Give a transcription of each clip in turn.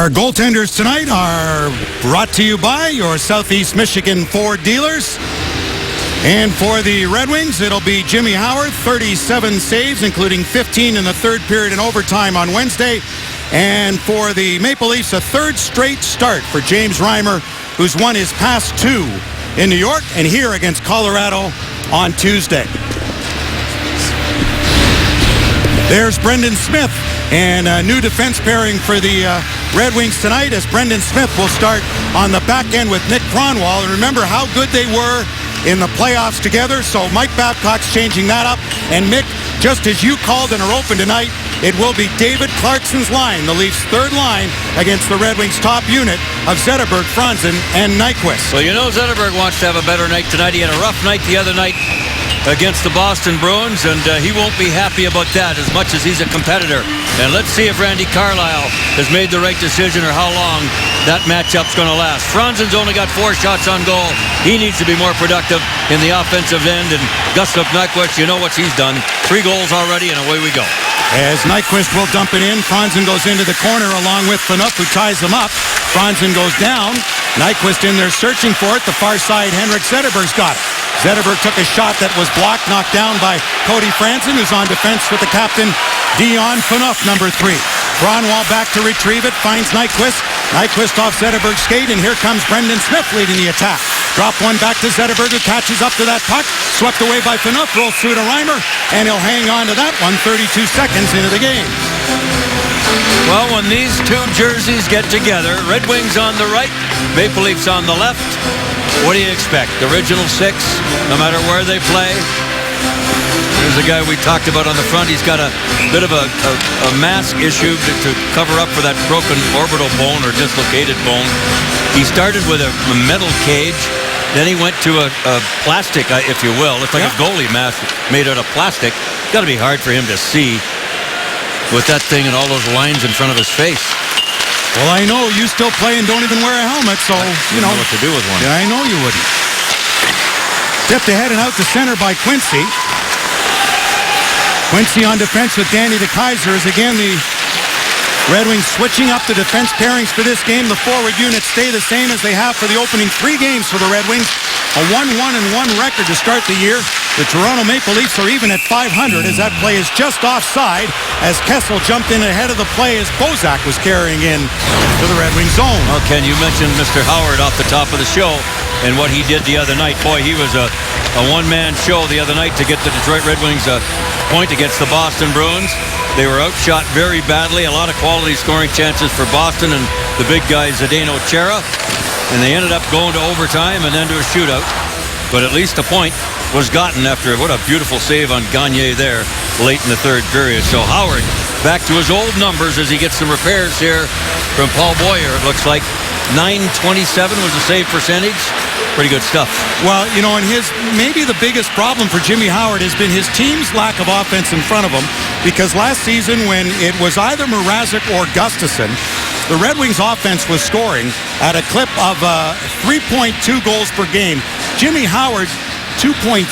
Our goaltenders tonight are brought to you by your Southeast Michigan Ford dealers. And for the Red Wings, it'll be Jimmy Howard, 37 saves, including 15 in the third period and overtime on Wednesday. And for the Maple Leafs, a third straight start for James Reimer, who's won his past two in New York and here against Colorado on Tuesday. There's Brendan Smith, and a new defense pairing for the Red Wings tonight, as Brendan Smith will start on the back end with Nick Kronwall. And remember how good they were in the playoffs together, so Mike Babcock's changing that up. And Mick, just as you called and are open tonight, it will be David Clarkson's line, the Leafs' third line, against the Red Wings' top unit of Zetterberg, Franzen, and Nyquist. Well, you know Zetterberg wants to have a better night tonight. He had a rough night the other night against the Boston Bruins, and he won't be happy about that as much as he's a competitor. And let's see if Randy Carlyle has made the right decision or how long that matchup's going to last. Franzen's only got 4 shots on goal. He needs to be more productive in the offensive end. And Gustav Nyquist, you know what he's done. 3 goals already, and away we go. As Nyquist will dump it in, Franzen goes into the corner along with Phaneuf, who ties him up. Franzen goes down. Nyquist in there searching for it. The far side, Henrik Zetterberg's got it. Zetterberg took a shot that was blocked, knocked down by Cody Franzen, who's on defense with the captain, Dion Phaneuf, number 3. Kronwall back to retrieve it, finds Nyquist. Nyquist off Zetterberg's skate, and here comes Brendan Smith leading the attack. Drop one back to Zetterberg, who catches up to that puck. Swept away by Phaneuf, rolls through to Reimer, and he'll hang on to that one 32 seconds into the game. Well, when these two jerseys get together, Red Wings on the right, Maple Leafs on the left, what do you expect? The original 6, no matter where they play. There's a guy we talked about on the front. He's got a bit of a mask issue to cover up for that broken orbital bone or dislocated bone. He started with a metal cage. Then he went to a plastic, if you will. It's like a goalie mask made out of plastic. It's got to be hard for him to see with that thing and all those lines in front of his face. Well, I know you still play and don't even wear a helmet, so, you know what to do with one. Yeah, I know you wouldn't. Tipped ahead and out to center by Quincy. Quincy on defense with Danny DeKeyser as again the Red Wings switching up the defense pairings for this game. The forward units stay the same as they have for the opening 3 games for the Red Wings. A 1-1-1 record to start the year. The Toronto Maple Leafs are even at 500 as that play is just offside as Kessel jumped in ahead of the play as Bozak was carrying in to the Red Wings zone. Well, Ken, you mentioned Mr. Howard off the top of the show and what he did the other night. Boy, he was a one-man show the other night to get the Detroit Red Wings a point against the Boston Bruins. They were outshot very badly. A lot of quality scoring chances for Boston and the big guy Zdeno Chara. And they ended up going to overtime and then to a shootout. But at least a point was gotten after what a beautiful save on Gagne there late in the third period. So Howard back to his old numbers as he gets some repairs here from Paul Boyer. It looks like .927 was the save percentage. Pretty good stuff. Well, you know, and maybe the biggest problem for Jimmy Howard has been his team's lack of offense in front of him, because last season when it was either Mrazek or Gustafsson, the Red Wings offense was scoring at a clip of 3.2 goals per game. Jimmy Howard, 2.3.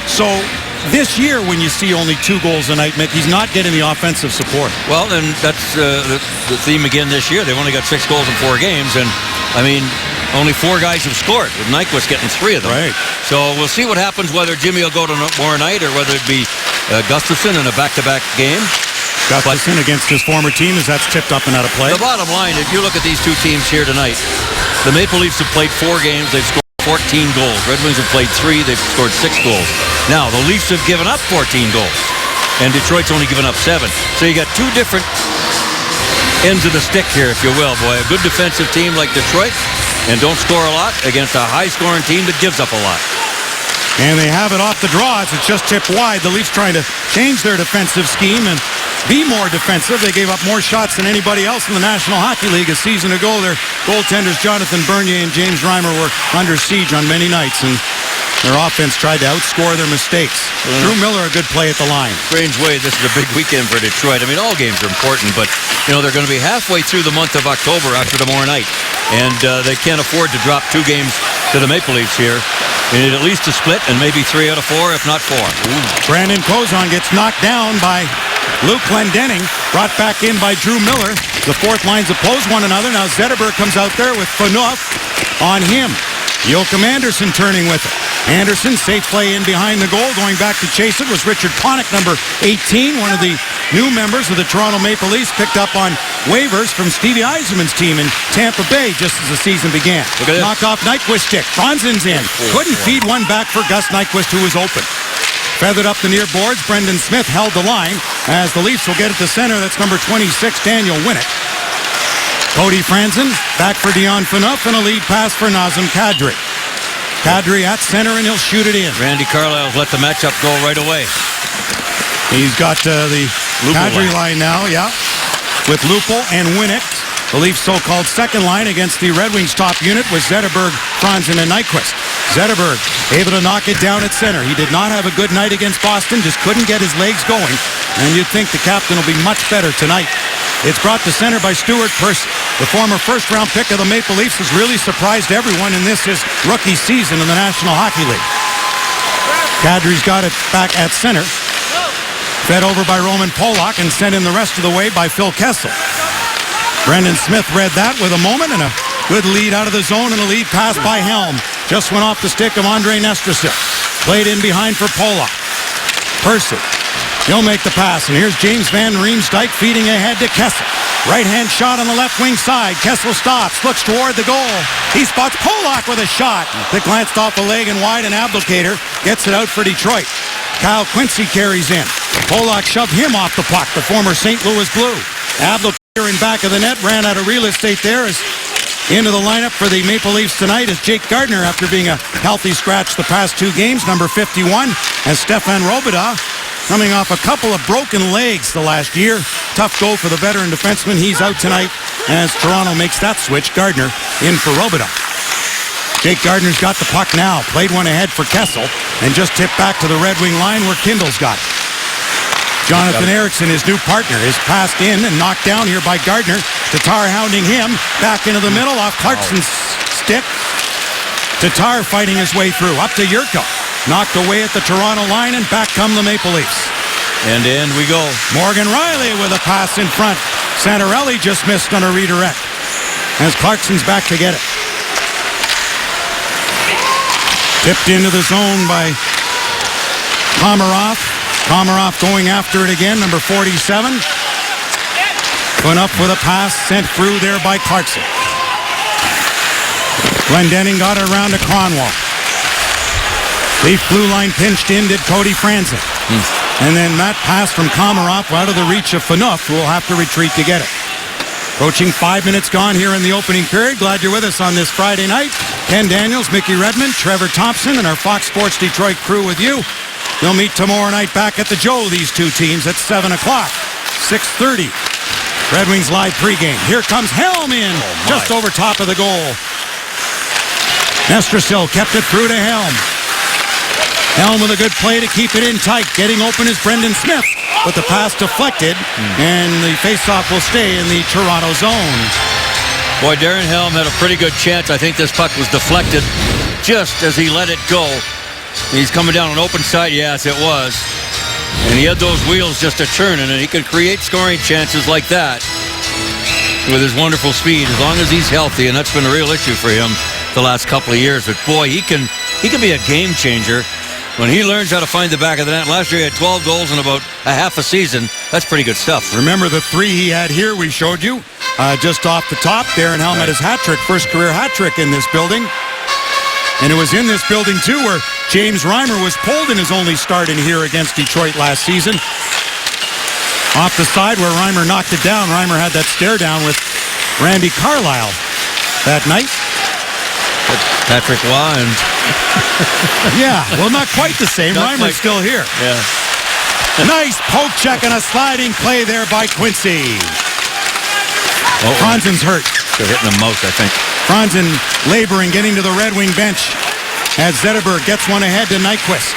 So this year, when you see only 2 goals a night, Mick, he's not getting the offensive support. Well, and that's the theme again this year. They've only got 6 goals in 4 games, and I mean, only 4 guys have scored, with Nyquist getting 3 of them. Right. So we'll see what happens, whether Jimmy will go to more night or whether it be Gustafsson in a back-to-back game. Gustafsson against his former team as that's tipped up and out of play. The bottom line, if you look at these 2 teams here tonight, the Maple Leafs have played 4 games. They've scored 14 goals. Red Wings have played 3. They've scored 6 goals. Now, the Leafs have given up 14 goals, and Detroit's only given up 7. So you got 2 different ends of the stick here, if you will, boy. A good defensive team like Detroit, and don't score a lot, against a high-scoring team that gives up a lot. And they have it off the draw as it's just tipped wide. The Leafs trying to change their defensive scheme and be more defensive. They gave up more shots than anybody else in the National Hockey League a season ago. Their goaltenders Jonathan Bernier and James Reimer were under siege on many nights, and their offense tried to outscore their mistakes. Drew Miller, a good play at the line. Strange way, this is a big weekend for Detroit. I mean, all games are important, but, you know, they're going to be halfway through the month of October after tomorrow night, and they can't afford to drop 2 games to the Maple Leafs here. They need at least a split and maybe 3 out of 4, if not 4. Brandon Kozon gets knocked down by Luke Glendening, brought back in by Drew Miller. The fourth lines oppose one another. Now Zetterberg comes out there with Phaneuf on him. Joachim Anderson turning with it. Anderson, safe play in behind the goal. Going back to chase it was Richard Connick, number 18, one of the new members of the Toronto Maple Leafs, picked up on waivers from Stevie Yzerman's team in Tampa Bay just as the season began. Knocked off Nyquist stick. Franzen's in. Couldn't feed one back for Gus Nyquist, who was open. Feathered up the near boards. Brendan Smith held the line as the Leafs will get it to center. That's number 26, Daniel Winnick. Cody Franzen back for Dion Phaneuf and a lead pass for Nazem Kadri. Kadri at center and he'll shoot it in. Randy Carlyle's let the matchup go right away. He's got the Kadri line now, yeah, with Lupul and Winnick. The Leafs' so-called second line against the Red Wings' top unit was Zetterberg, Franzen, and Nyquist. Zetterberg able to knock it down at center. He did not have a good night against Boston, just couldn't get his legs going, and you'd think the captain will be much better tonight. It's brought to center by Stuart Percy. The former first-round pick of the Maple Leafs has really surprised everyone in this his rookie season in the National Hockey League. Kadri's got it back at center. Fed over by Roman Polak and sent in the rest of the way by Phil Kessel. Brendan Smith read that with a moment and a good lead out of the zone and a lead pass by Helm. Just went off the stick of Andrei Nestrasil. Played in behind for Polak. Percy. He'll make the pass, and here's James Van Riemsdyk feeding ahead to Kessel. Right-hand shot on the left wing side. Kessel stops, looks toward the goal. He spots Polak with a shot that glanced off a leg and wide, and Abdelkader gets it out for Detroit. Kyle Quincy carries in. Polak shoved him off the puck, the former St. Louis Blue. Abdelkader in back of the net, ran out of real estate there. As into the lineup for the Maple Leafs tonight is Jake Gardiner after being a healthy scratch the past two games, number 51, and Stefan Robidas coming off a couple of broken legs the last year. Tough go for the veteran defenseman. He's out tonight as Toronto makes that switch. Gardiner in for Robidas. Jake Gardiner's got the puck now. Played one ahead for Kessel and just tipped back to the Red Wing line where Kindle's got it. Jonathan Ericsson, his new partner, is passed in and knocked down here by Gardiner. Tatar hounding him back into the middle off Clarkson's stick. Tatar fighting his way through. Up to Yurko. Knocked away at the Toronto line, and back come the Maple Leafs. And in we go. Morgan Riley with a pass in front. Santorelli just missed on a redirect as Clarkson's back to get it. Tipped into the zone by Komarov. Komarov going after it again, number 47. Went up with a pass sent through there by Clarkson. Glendening got it around to Kronwall. Leaf blue line pinched in did Cody Franzen. And then that pass from Komarov out of the reach of Phaneuf, who will have to retreat to get it. Approaching 5 minutes gone here in the opening period. Glad you're with us on this Friday night. Ken Daniels, Mickey Redmond, Trevor Thompson, and our Fox Sports Detroit crew with you. They'll meet tomorrow night back at the Joe, these two teams, at 7 o'clock, 6:30. Red Wings live pregame. Here comes Helm in, just over top of the goal. Nestrasil kept it through to Helm. Helm with a good play to keep it in tight. Getting open is Brendan Smith, but the pass deflected, and the faceoff will stay in the Toronto zone. Boy, Darren Helm had a pretty good chance. I think this puck was deflected just as he let it go. He's coming down an open side. Yes, it was. And he had those wheels just a churning, and he could create scoring chances like that with his wonderful speed, as long as he's healthy, and that's been a real issue for him the last couple of years. But boy, he can be a game changer when he learns how to find the back of the net. Last year he had 12 goals in about a half a season. That's pretty good stuff. Remember the three he had here we showed you? Just off the top, Darren Helm had his hat trick, first career hat trick in this building. And it was in this building, too, where James Reimer was pulled in his only start in here against Detroit last season. Off the side where Reimer knocked it down. Reimer had that stare down with Randy Carlyle that night. Patrick Waugh and... Yeah, well, not quite the same. Reimer's still here. Yeah. Nice poke check and a sliding play there by Quincy. Franzen's hurt. They're hitting him most, I think. Franzen laboring, getting to the Red Wing bench as Zetterberg gets one ahead to Nyquist.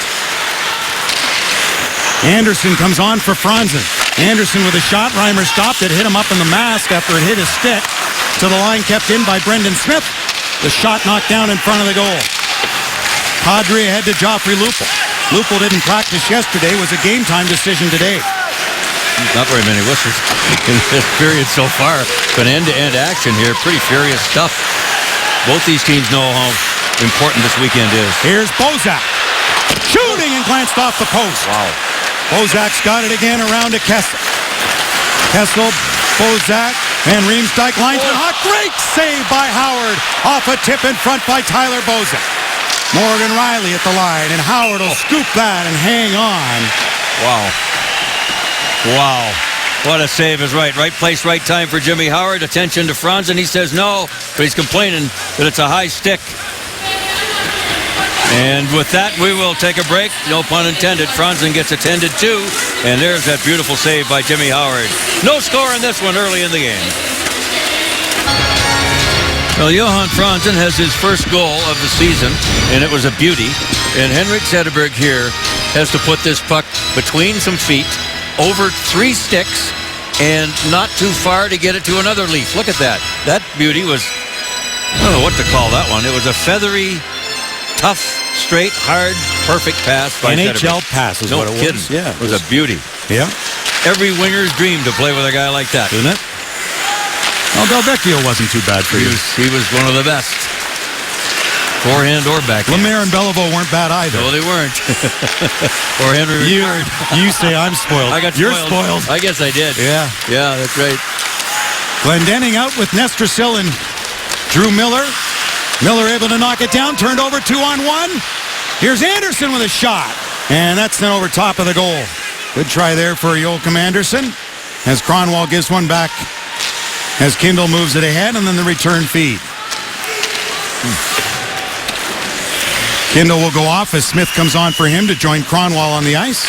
Anderson comes on for Franzen. Anderson with a shot. Reimer stopped it, hit him up in the mask after it hit his stick. To the line kept in by Brendan Smith. The shot knocked down in front of the goal. Kadri ahead to Joffrey Lupul. Lupul didn't practice yesterday. Was a game time decision today. not very many whistles in this period so far. But end-to-end action here, pretty furious stuff. Both these teams know how important this weekend is. Here's Bozak. Shooting and glanced off the post. Wow. Bozak's got it again around to Kessel. Kessel, Bozak, and Riemsdyk lines it. A great save by Howard off a tip in front by Tyler Bozak. Morgan Riley at the line, and Howard will scoop that and hang on. Wow. Wow. What a save is right. Right place, right time for Jimmy Howard. Attention to Franzen. He says no, but he's complaining that it's a high stick. And with that, we will take a break. No pun intended. Franzen gets attended to. And there's that beautiful save by Jimmy Howard. No score in this one early in the game. Well, Johan Franzen has his first goal of the season, and it was a beauty. And Henrik Zetterberg here has to put this puck between some feet, over 3 sticks, and not too far to get it to another leaf. Look at that. That beauty was, I don't know what to call that one. It was a feathery, tough, straight, hard, perfect pass by NHL Zetterberg. pass is No what it kidding. was. Yeah, It was a beauty. Yeah. Every winger's dream to play with a guy like that. Isn't it? Well, Delvecchio wasn't too bad for you. He was one of the best. Forehand or backhand. Lemaire and Beliveau weren't bad either. No, they weren't. Or Henry Ricard. You say I'm spoiled. I got You're spoiled. I guess I did. Yeah. Yeah, that's right. Glendening out with Nestrasil and Drew Miller. Miller able to knock it down. Turned over 2-on-1. Here's Anderson with a shot. And that's sent over top of the goal. Good try there for Joachim Anderson. As Kronwall gives one back. As Kindle moves it ahead, and then the return feed. Kindle will go off as Smith comes on for him to join Kronwall on the ice.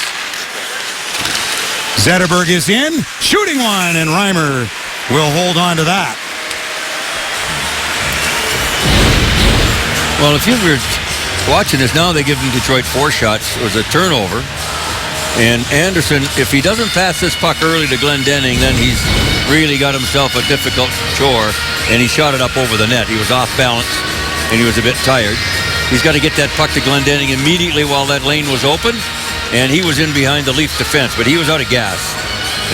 Zetterberg is in, shooting one, and Reimer will hold on to that. Well, if you were watching this now, they give him Detroit 4 shots. It was a turnover. And Anderson, if he doesn't pass this puck early to Glendening, then he's really got himself a difficult chore. And he shot it up over the net. He was off balance, and he was a bit tired. He's got to get that puck to Glendening immediately while that lane was open. And he was in behind the Leaf defense, but he was out of gas.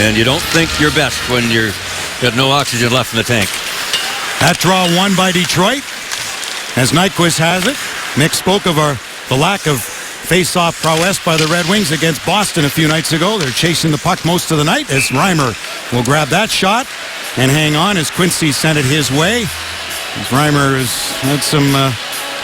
And you don't think you're best when you've got no oxygen left in the tank. That draw won by Detroit. As Nyquist has it. Mick spoke of the lack of face-off prowess by the Red Wings against Boston a few nights ago. They're chasing the puck most of the night as Reimer will grab that shot and hang on as Quincy sent it his way. As Reimer has had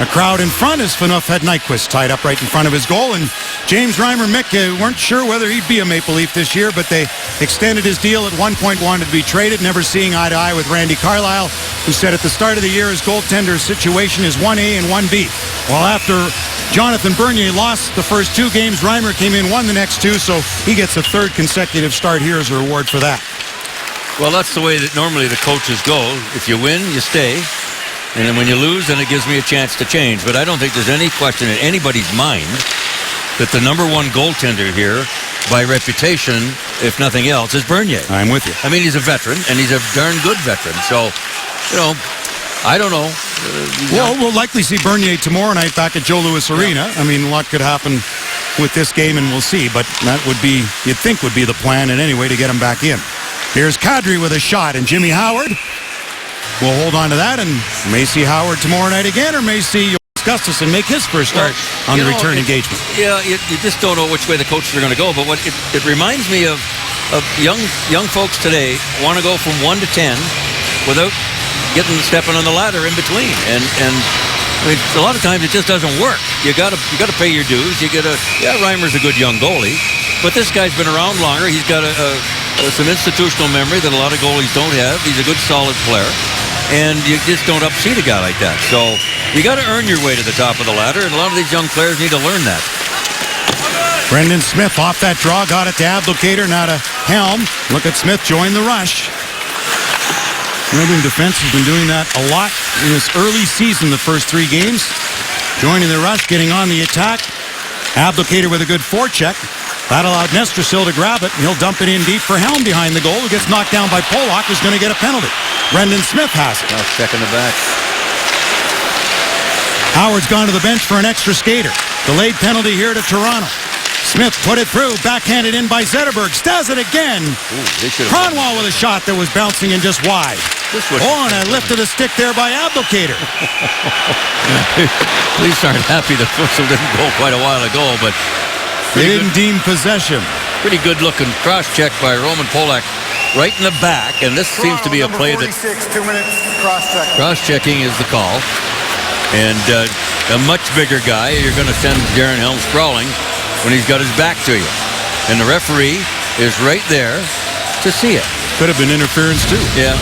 a crowd in front as Phaneuf had Nyquist tied up right in front of his goal. And James Reimer, Mick, weren't sure whether he'd be a Maple Leaf this year, but they extended his deal. At one point wanted to be traded, never seeing eye to eye with Randy Carlyle, who said at the start of the year his goaltender situation is 1A and 1B. Well, after Jonathan Bernier lost the first 2 games, Reimer came in, won the next 2, so he gets a 3rd consecutive start here as a reward for that. Well, that's the way that normally the coaches go. If you win, you stay. And then when you lose, then it gives me a chance to change. But I don't think there's any question in anybody's mind that the number 1 goaltender here, by reputation, if nothing else, is Bernier. I'm with you. I mean, he's a veteran, and he's a darn good veteran. So, you know, I don't know. Well, we'll likely see Bernier tomorrow night back at Joe Louis Arena. I mean, a lot could happen with this game, and we'll see. But that would be, you'd think, would be the plan in any way to get him back in. Here's Kadri with a shot, and Jimmy Howard will hold on to that, and may see Howard tomorrow night again, or may see Gustafsson make his first start on the return engagement. Yeah, you just don't know which way the coaches are going to go. But what it reminds me of young folks today want to go from 1 to 10 without stepping on the ladder in between, and I mean, a lot of times it just doesn't work. You got to pay your dues. Reimer's a good young goalie, but this guy's been around longer. He's got some institutional memory that a lot of goalies don't have. He's a good, solid player, and you just don't upseat a guy like that. So you got to earn your way to the top of the ladder, and a lot of these young players need to learn that. Brendan Smith off that draw, got it to Abdelkader, now to Helm. Look at Smith join the rush. Red Wing defense has been doing that a lot in this early season, the first 3 games. Joining the rush, getting on the attack. Abdelkader with a good forecheck. That allowed Nestrasil to grab it, and he'll dump it in deep for Helm behind the goal, who gets knocked down by Pollock, who's going to get a penalty. Brendan Smith has it. Now checking the back. Howard's gone to the bench for an extra skater. Delayed penalty here to Toronto. Smith put it through, backhanded in by Zetterberg. Does it again. Cronwall with a shot that was bouncing in just wide. And a lift of the stick there by Abdelkader. Police aren't happy the whistle didn't go quite a while ago, but they didn't deem possession. Pretty good looking cross check by Roman Polak right in the back, and this seems to be a play that 2 minutes cross checking is the call. And a much bigger guy, you're going to send Darren Helm sprawling when he's got his back to you. And the referee is right there to see it. Could have been interference too. Yeah.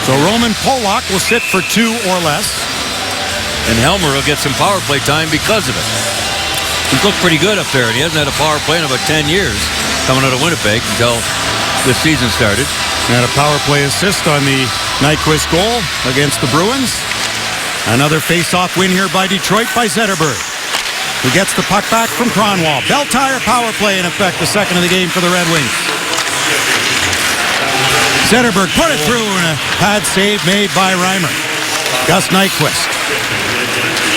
So Roman Polak will sit for 2 or less. And Helmer will get some power play time because of it. He's looked pretty good up there, and he hasn't had a power play in about 10 years coming out of Winnipeg until this season started. And a power play assist on the Nyquist goal against the Bruins. Another face-off win here by Detroit by Zetterberg, who gets the puck back from Cronwall. Bell Tire power play in effect, the second of the game for the Red Wings. Zetterberg put it through, and a pad save made by Reimer. Gus Nyquist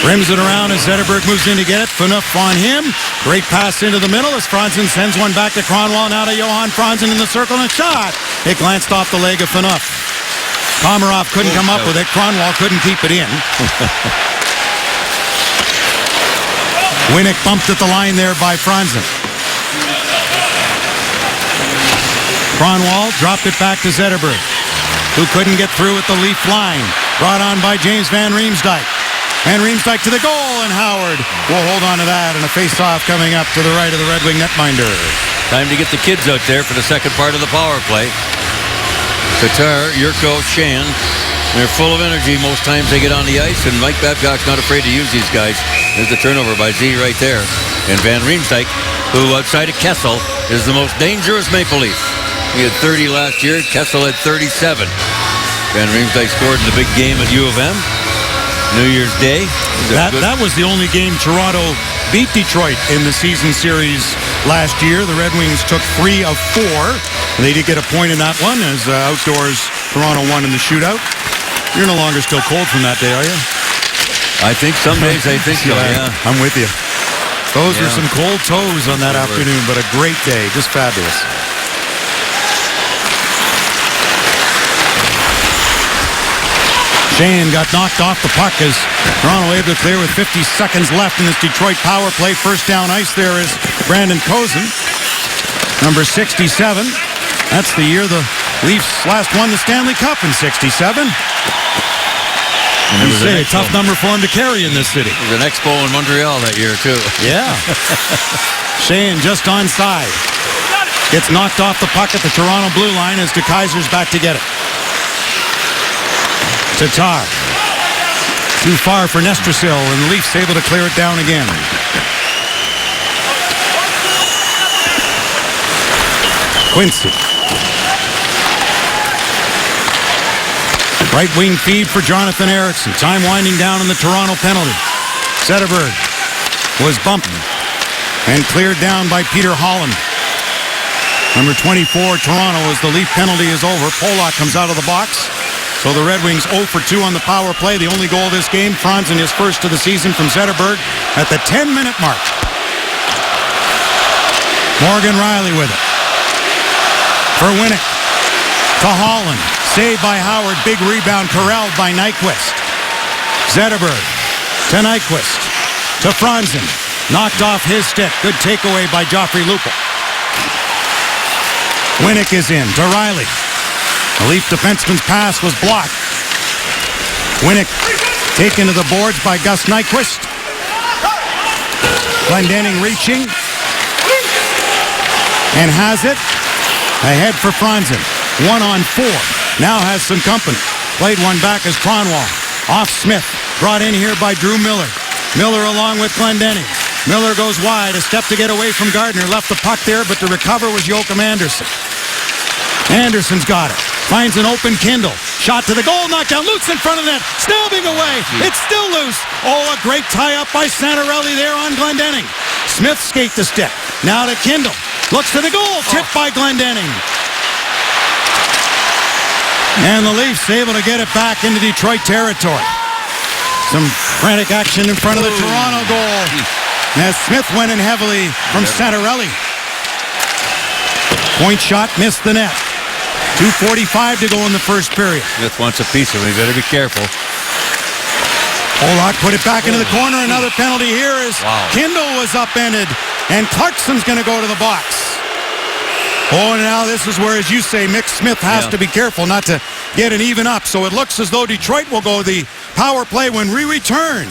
rims it around as Zetterberg moves in to get it. Phaneuf on him. Great pass into the middle as Franzen sends one back to Cronwall. Now to Johan Franzen in the circle, and a shot. It glanced off the leg of Phaneuf. Komarov couldn't come up with it. Cronwall couldn't keep it in. Winnick bumped at the line there by Franzen. Cronwall dropped it back to Zetterberg, who couldn't get through at the Leaf line. Brought on by James Van Riemsdyk. Van Riemsdyk to the goal, and Howard will hold on to that, and a face-off coming up to the right of the Red Wing netminder. Time to get the kids out there for the second part of the power play. Tatar, Yurko, Shan, they're full of energy most times they get on the ice, and Mike Babcock's not afraid to use these guys. There's the turnover by Z right there. And Van Riemsdyk, who outside of Kessel is the most dangerous Maple Leaf. He had 30 last year. Kessel had 37. Van Riemsdyk scored in the big game at U of M. New Year's Day. That was the only game Toronto beat Detroit in the season series last year. The Red Wings took 3 of 4. They did get a point in that one as outdoors Toronto won in the shootout. You're no longer still cold from that day, are you? I think some days I think so, yeah. I'm with you. Those were some cold toes on that afternoon, but a great day. Just fabulous. Shane got knocked off the puck as Toronto able to clear with 50 seconds left in this Detroit power play. First down ice there is Brandon Kozin, number 67. That's the year the Leafs last won the Stanley Cup in 67. And it was a tough number for him to carry in this city. It was an expo in Montreal that year, too. Yeah. Shane just onside. Gets knocked off the puck at the Toronto blue line as DeKeyser's back to get it. Tatar. Too far for Nestrasil, and the Leafs able to clear it down again. Quincy. Right wing feed for Jonathan Ericsson. Time winding down in the Toronto penalty. Zetterberg was bumped and cleared down by Peter Holland. Number 24, Toronto, as the Leaf penalty is over. Polak comes out of the box. So the Red Wings 0 for 2 on the power play. The only goal this game, Franzen his first of the season from Zetterberg at the 10-minute mark. Morgan Riley with it. For Winnick. To Holland. Saved by Howard. Big rebound corralled by Nyquist. Zetterberg to Nyquist. To Franzen. Knocked off his stick. Good takeaway by Joffrey Lupul. Winnick is in to Riley. The Leaf defenseman's pass was blocked. Winnick taken to the boards by Gus Nyquist. Glendening reaching. And has it. Ahead for Franzen. 1-on-4. Now has some company. Played one back as Cronwall. Off Smith. Brought in here by Drew Miller. Miller along with Glendening. Miller goes wide. A step to get away from Gardner. Left the puck there, but the recover was Joachim Anderson. Anderson's got it. Finds an open Kindle. Shot to the goal. Knocked down. Loose in front of net. Snapping away. It's still loose. Oh, a great tie-up by Santorelli there on Glendening. Smith skate the stick. Now to Kindle. Looks to the goal. Tipped by Glendening. And the Leafs able to get it back into Detroit territory. Some frantic action in front of the Toronto goal. As Smith went in heavily from Santarelli. Point shot missed the net. 2:45 to go in the first period. Smith wants a piece of him. You better be careful. Pollock put it back into the corner. Another penalty here as Kindle was upended. And Clarkson's going to go to the box. Oh, and now this is where, as you say, Mick Smith has to be careful not to get an even up. So it looks as though Detroit will go the power play when we return.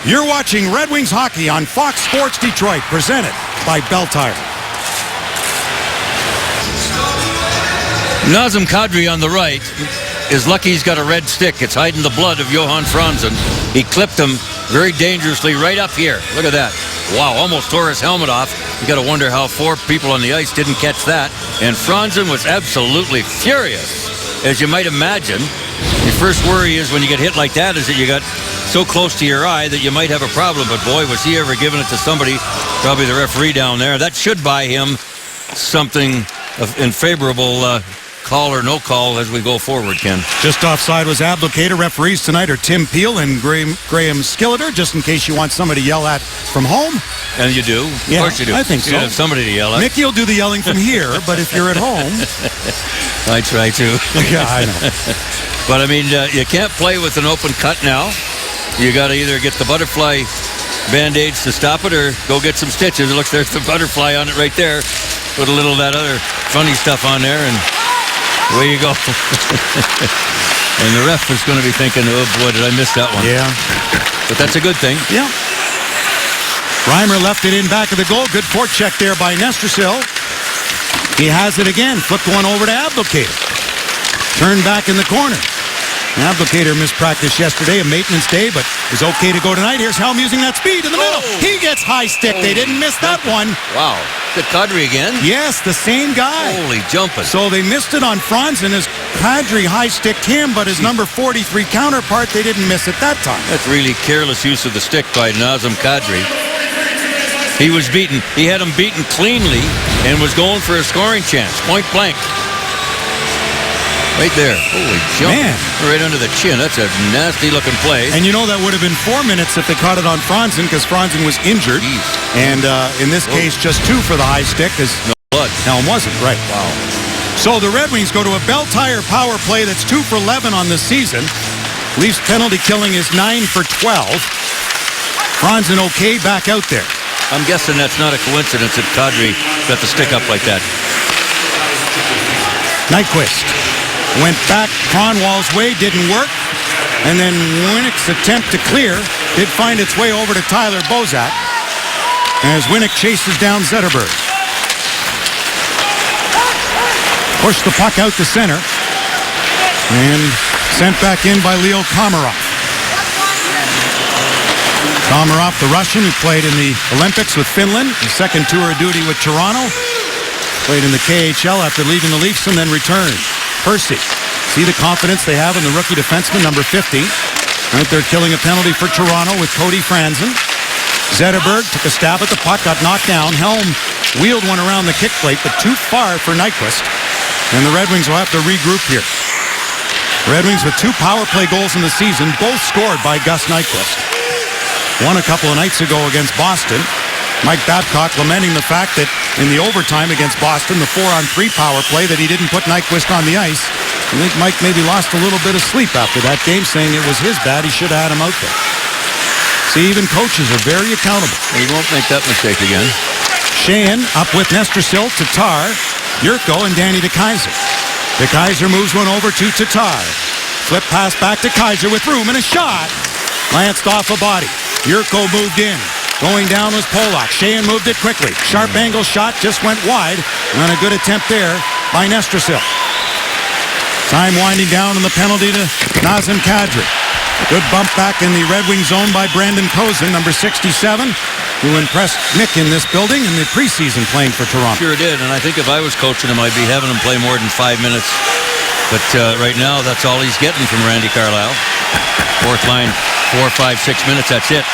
You're watching Red Wings hockey on Fox Sports Detroit, presented by Bell Tire. Nazem Kadri on the right is lucky he's got a red stick. It's hiding the blood of Johan Franzen. He clipped him very dangerously right up here. Look at that. Wow, almost tore his helmet off. You got to wonder how 4 people on the ice didn't catch that. And Franzen was absolutely furious, as you might imagine. Your first worry is when you get hit like that is that you got so close to your eye that you might have a problem. But boy, was he ever giving it to somebody, probably the referee down there. That should buy him something in favorable call or no call as we go forward, Ken. Just offside was Abdelkader. Referees tonight are Tim Peel and Graham Skilleter, just in case you want somebody to yell at from home. And you do? Of course you do. I think so. You have somebody to yell at. Mickey will do the yelling from here, but if you're at home... I try to. Yeah, I know. But, I mean, you can't play with an open cut now. You got to either get the butterfly Band-Aids to stop it or go get some stitches. It looks there's the butterfly on it right there. Put a little of that other funny stuff on there and away you go. And the ref is going to be thinking, oh boy, did I miss that one. Yeah. But that's a good thing. Yeah. Reimer left it in back of the goal. Good forecheck there by Nestersill. He has it again. Flipped one over to Abdelkader. Turned back in the corner. Abdelkader missed practice yesterday, a maintenance day, but is okay to go tonight. Here's Helm using that speed in the middle. He gets high stick. They didn't miss that one. Wow. Is it Kadri again? Yes, the same guy. Holy jumping. So they missed it on Franzen as Kadri high sticked him, but his number 43 counterpart, they didn't miss it that time. That's really careless use of the stick by Nazem Kadri. He was beaten. He had him beaten cleanly and was going for a scoring chance, point blank. Right there. Holy jump. Man. Right under the chin. That's a nasty-looking play. And you know that would have been 4 minutes if they caught it on Franzen because Franzen was injured. Jeez. And in this case, just 2 for the high stick because no blood. Helm wasn't. Right. Wow. So the Red Wings go to a Bell Tire power play that's 2 for 11 on the season. Leafs penalty killing is 9 for 12. Franzen okay back out there. I'm guessing that's not a coincidence that Kadri got the stick up like that. Nyquist went back Cronwall's way, didn't work. And then Winnick's attempt to clear did find its way over to Tyler Bozak as Winnick chases down Zetterberg. Pushed the puck out to center and sent back in by Leo Komarov. Komarov, the Russian who played in the Olympics with Finland, his second tour of duty with Toronto, played in the KHL after leaving the Leafs and then returned. Percy, see the confidence they have in the rookie defenseman, number 50. Right there killing a penalty for Toronto with Cody Franzen. Zetterberg took a stab at the puck, got knocked down. Helm wheeled one around the kick plate, but too far for Nyquist. And the Red Wings will have to regroup here. Red Wings with 2 power play goals in the season, both scored by Gus Nyquist. One a couple of nights ago against Boston. Mike Babcock lamenting the fact that in the overtime against Boston, the 4-on-3 power play, that he didn't put Nyquist on the ice. I think Mike maybe lost a little bit of sleep after that game, saying it was his bad. He should have had him out there. See, even coaches are very accountable. He won't make that mistake again. Sheahan up with Nestersill, Tatar, Yurko, and Danny DeKeyser. DeKeyser moves one over to Tatar. Flip pass back to Kaiser with room and a shot. Lanced off a body. Yurko moved in. Going down was Pollock. Sheahan moved it quickly. Sharp angle shot just went wide. And a good attempt there by Nestersill. Time winding down and the penalty to Nazem Kadri. Good bump back in the Red Wing zone by Brandon Kozin, number 67, who impressed Nick in this building in the preseason playing for Toronto. Sure did, and I think if I was coaching him, I'd be having him play more than 5 minutes. But right now, that's all he's getting from Randy Carlyle. Fourth line, 4, 5, 6 minutes, that's it.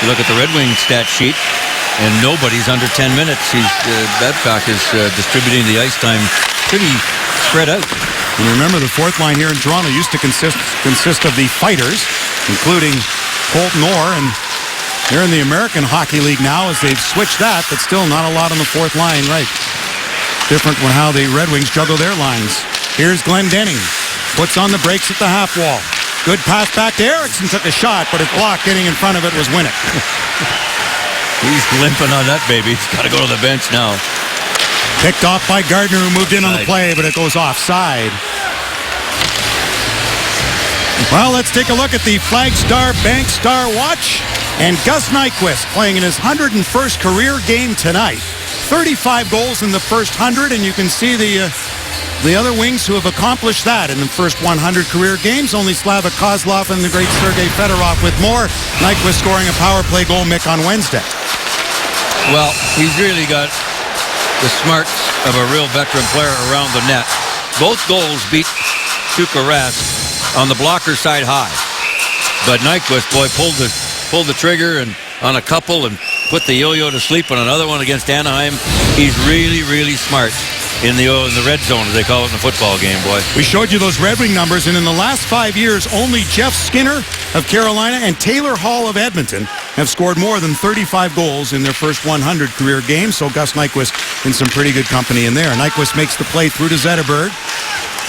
You look at the Red Wing stat sheet, and nobody's under 10 minutes. Babcock is distributing the ice time pretty spread out. And remember, the fourth line here in Toronto used to consist of the fighters, including Colton Orr and They're in the American Hockey League now as they've switched that, but still not a lot on the fourth line, right? Different from how the Red Wings juggle their lines. Here's Glendening. Puts on the brakes at the half wall. Good pass back to Eriksson. Took a shot, but his block getting in front of it was Winnick. He's limping on that baby. He's got to go to the bench now. Picked off by Gardner, who moved in on the play, but it goes offside. Well, let's take a look at the Flagstar Bank Star Watch. And Gus Nyquist playing in his 101st career game tonight. 35 goals in the first 100, and you can see the other wings who have accomplished that in the first 100 career games. Only Slava Kozlov and the great Sergei Fedorov with more. Nyquist scoring a power play goal, Mick, on Wednesday. Well, he's really got the smarts of a real veteran player around the net. Both goals beat Tuukka Rask on the blocker side high. But Nyquist, boy, pulled the trigger and on a couple and put the yo-yo to sleep on another one against Anaheim. He's really, really smart in the red zone, as they call it in the football game, boy. We showed you those Red Wing numbers, and in the last 5 years, only Jeff Skinner of Carolina and Taylor Hall of Edmonton have scored more than 35 goals in their first 100 career games. So Gus Nyquist in some pretty good company in there. Nyquist makes the play through to Zetterberg.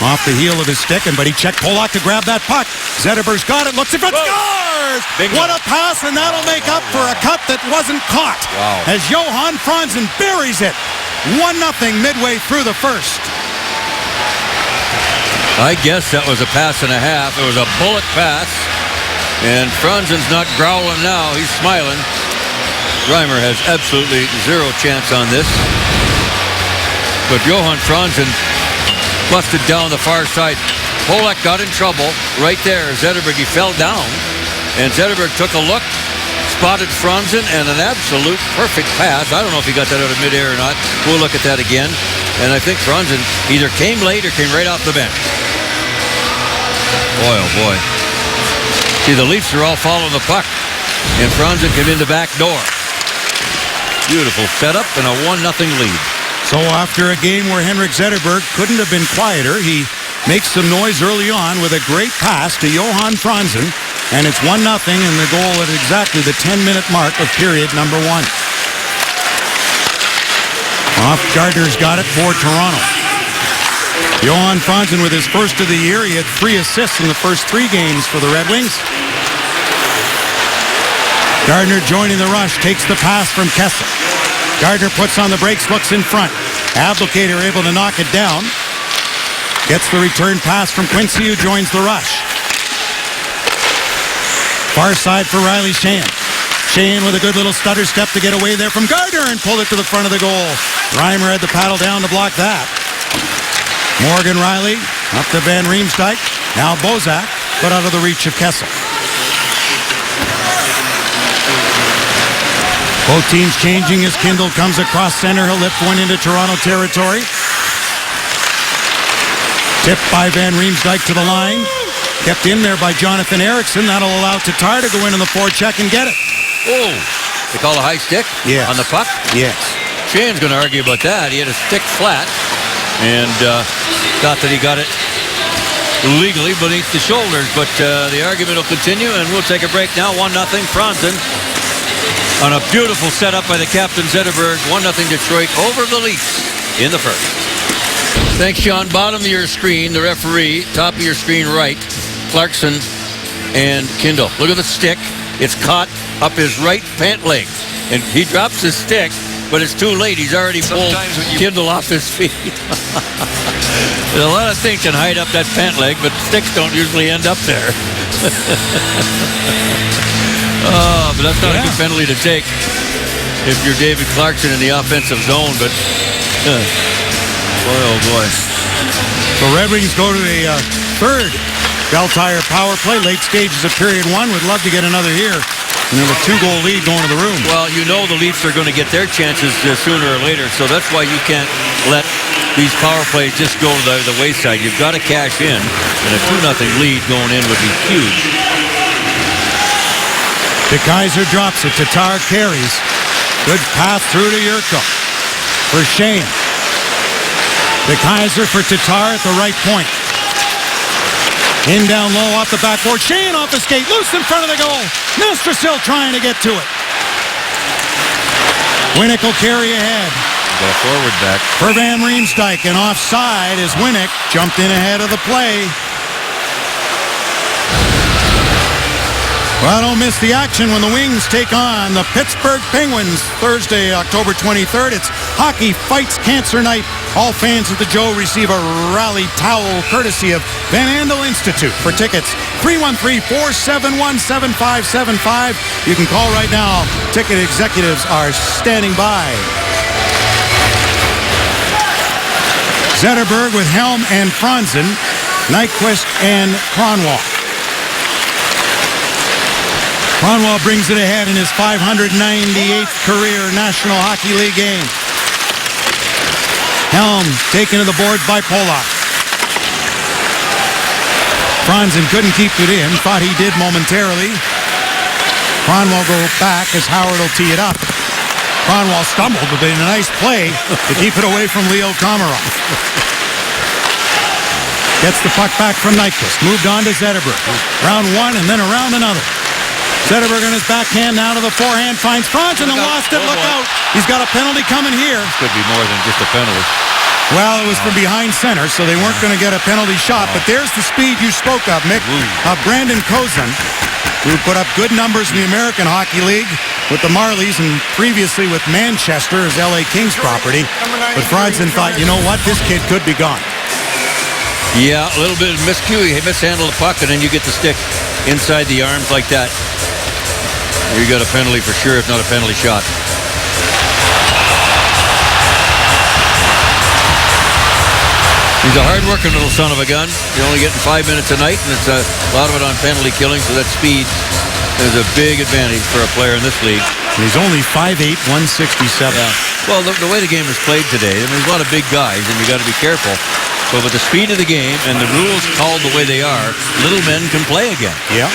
Off the heel of his stick, but he checked Polak to grab that puck. Zetterberg's got it, looks in front, scores! Bingo. What a pass, and that'll make up for a cut that wasn't caught. Wow. As Johan Franzen buries it. 1-0 midway through the first. I guess that was a pass and a half. It was a bullet pass. And Franzen's not growling now. He's smiling. Reimer has absolutely zero chance on this. But Johan Franzen busted down the far side. Polak got in trouble right there. Zetterberg, he fell down. And Zetterberg took a look, spotted Franzen, and an absolute perfect pass. I don't know if he got that out of midair or not. We'll look at that again. And I think Franzen either came late or came right off the bench. Boy, oh boy. See, the Leafs are all following the puck. And Franzen came in the back door. Beautiful setup and a 1-0 lead. So after a game where Henrik Zetterberg couldn't have been quieter, he makes some noise early on with a great pass to Johan Franzen, and it's 1-0 and the goal at exactly the 10-minute mark of period number 1. Off Gardner's got it for Toronto. Johan Franzen with his first of the year. He had 3 assists in the first 3 games for the Red Wings. Gardner joining the rush, takes the pass from Kessel. Gardner puts on the brakes, looks in front. Abdelkader able to knock it down. Gets the return pass from Quincy, who joins the rush. Far side for Riley Sheahan. Sheahan with a good little stutter step to get away there from Gardner and pull it to the front of the goal. Reimer had the paddle down to block that. Morgan Riley up to Van Riemsdyk. Now Bozak, but out of the reach of Kessel. Both teams changing as Kindle comes across center. He'll lift one into Toronto territory. Tipped by Van Riemsdyk to the line. Kept in there by Jonathan Eriksson. That'll allow Tatar to go in the forecheck and get it. Oh, they call a high stick Yes. on the puck? Yes. Shane's going to argue about that. He had a stick flat and thought that he got it legally beneath the shoulders. But the argument will continue, and we'll take a break now. 1-0 Franzen. On a beautiful setup by the captain, Zetterberg. 1-0 Detroit over the Leafs in the first. Thanks, Sean. Bottom of your screen, the referee. Top of your screen, right. Clarkson and Kindle. Look at the stick. It's caught up his right pant leg. And he drops his stick, but it's too late. He's already pulled Kindle off his feet. There's a lot of things can hide up that pant leg, but sticks don't usually end up there. Oh, but that's not a good penalty to take if you're David Clarkson in the offensive zone. But boy, oh boy. So Red Wings go to the third Bell Tire power play. Late stages of period 1. Would love to get another here. And have a 2-goal lead going to the room. Well, you know the Leafs are going to get their chances sooner or later, so that's why you can't let these power plays just go to the wayside. You've got to cash in, and a 2-0 lead going in would be huge. DeKeyser drops it. Tatar carries. Good pass through to Yurko. For Sheahan. DeKeyser for Tatar at the right point. In down low off the backboard. Sheahan off the skate. Loose in front of the goal. Nestrasil trying to get to it. Winnick will carry ahead. Got a forward back. For Van Riemsdyk, and offside as Winnick jumped in ahead of the play. Well, don't miss the action when the Wings take on the Pittsburgh Penguins Thursday, October 23rd. It's Hockey Fights Cancer Night. All fans at the Joe receive a rally towel courtesy of Van Andel Institute. For tickets, 313-471-7575. You can call right now. Ticket executives are standing by. Zetterberg with Helm and Franzen, Nyquist and Kronwall. Kronwall brings it ahead in his 598th career National Hockey League game. Helm taken to the boards by Polak. Franzen couldn't keep it in, thought he did momentarily. Kronwall go back as Howard will tee it up. Kronwall stumbled, but in a nice play to keep it away from Leo Komarov. Gets the puck back from Nyquist. Moved on to Zetterberg. Round one and then around another. Zetterberg on his backhand, now to the forehand, finds Franzen and lost it. Look out. He's got a penalty coming here. This could be more than just a penalty. Well, it was from behind center, so they weren't going to get a penalty shot. But there's the speed you spoke of, Mick, of Brandon Kozun, who put up good numbers in the American Hockey League with the Marlies and previously with Manchester as LA Kings property. But Franzen thought, you know what, this kid could be gone. Yeah, a little bit of miscue. He mishandled the puck, and then you get the stick inside the arms like that. You got a penalty for sure, if not a penalty shot. He's a hard-working little son of a gun. You're only getting 5 minutes a night, and it's a lot of it on penalty killing, so that speed is a big advantage for a player in this league. He's only 5'8", 167. Yeah. Well, the way the game is played today, I mean, there's a lot of big guys, and you got to be careful. But with the speed of the game and the rules called the way they are, little men can play again. Yeah.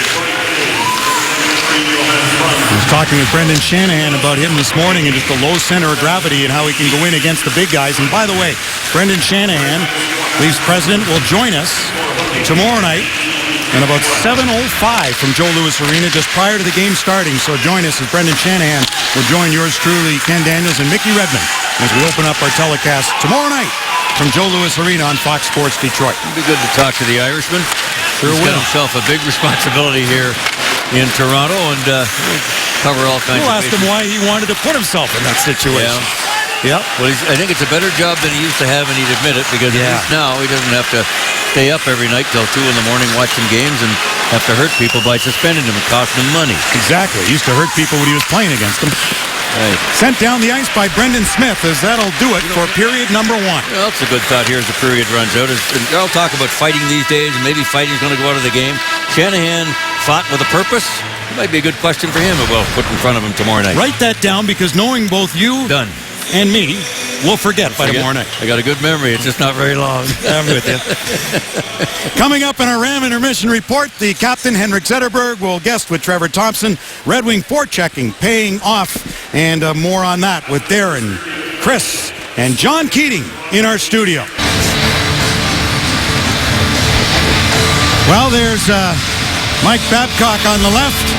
I was talking with Brendan Shanahan about him this morning and just the low center of gravity and how he can go in against the big guys. And by the way, Brendan Shanahan, Leafs president, will join us tomorrow night and about 7:05 from Joe Louis Arena just prior to the game starting. So join us as Brendan Shanahan will join yours truly, Ken Daniels and Mickey Redmond, as we open up our telecast tomorrow night from Joe Louis Arena on Fox Sports Detroit. It'd be good to talk to the Irishman. Sure He's will. got himself a big responsibility here in Toronto, and cover all kinds We'll of ask him why he wanted to put himself in that situation. Yeah. Well, I think it's a better job than he used to have, and he'd admit it, because at least now he doesn't have to stay up every night till 2 in the morning watching games and have to hurt people by suspending them and costing them money. Exactly. He used to hurt people when he was playing against them. Right. Sent down the ice by Brendan Smith, as that'll do it for period number one. Well, that's a good thought here as the period runs out. They're all talk about fighting these days, and maybe fighting's going to go out of the game. Shanahan fought with a purpose. It might be a good question for him, but we'll put in front of him tomorrow night. Write that down, because knowing both you and me, we'll forget by tomorrow night. I got a good memory. It's just not very long. I'm with you. Coming up in our Ram Intermission Report, the captain, Henrik Zetterberg, will guest with Trevor Thompson. Red Wing forechecking, paying off, and more on that with Darren, Chris, and John Keating in our studio. Well, there's Mike Babcock on the left,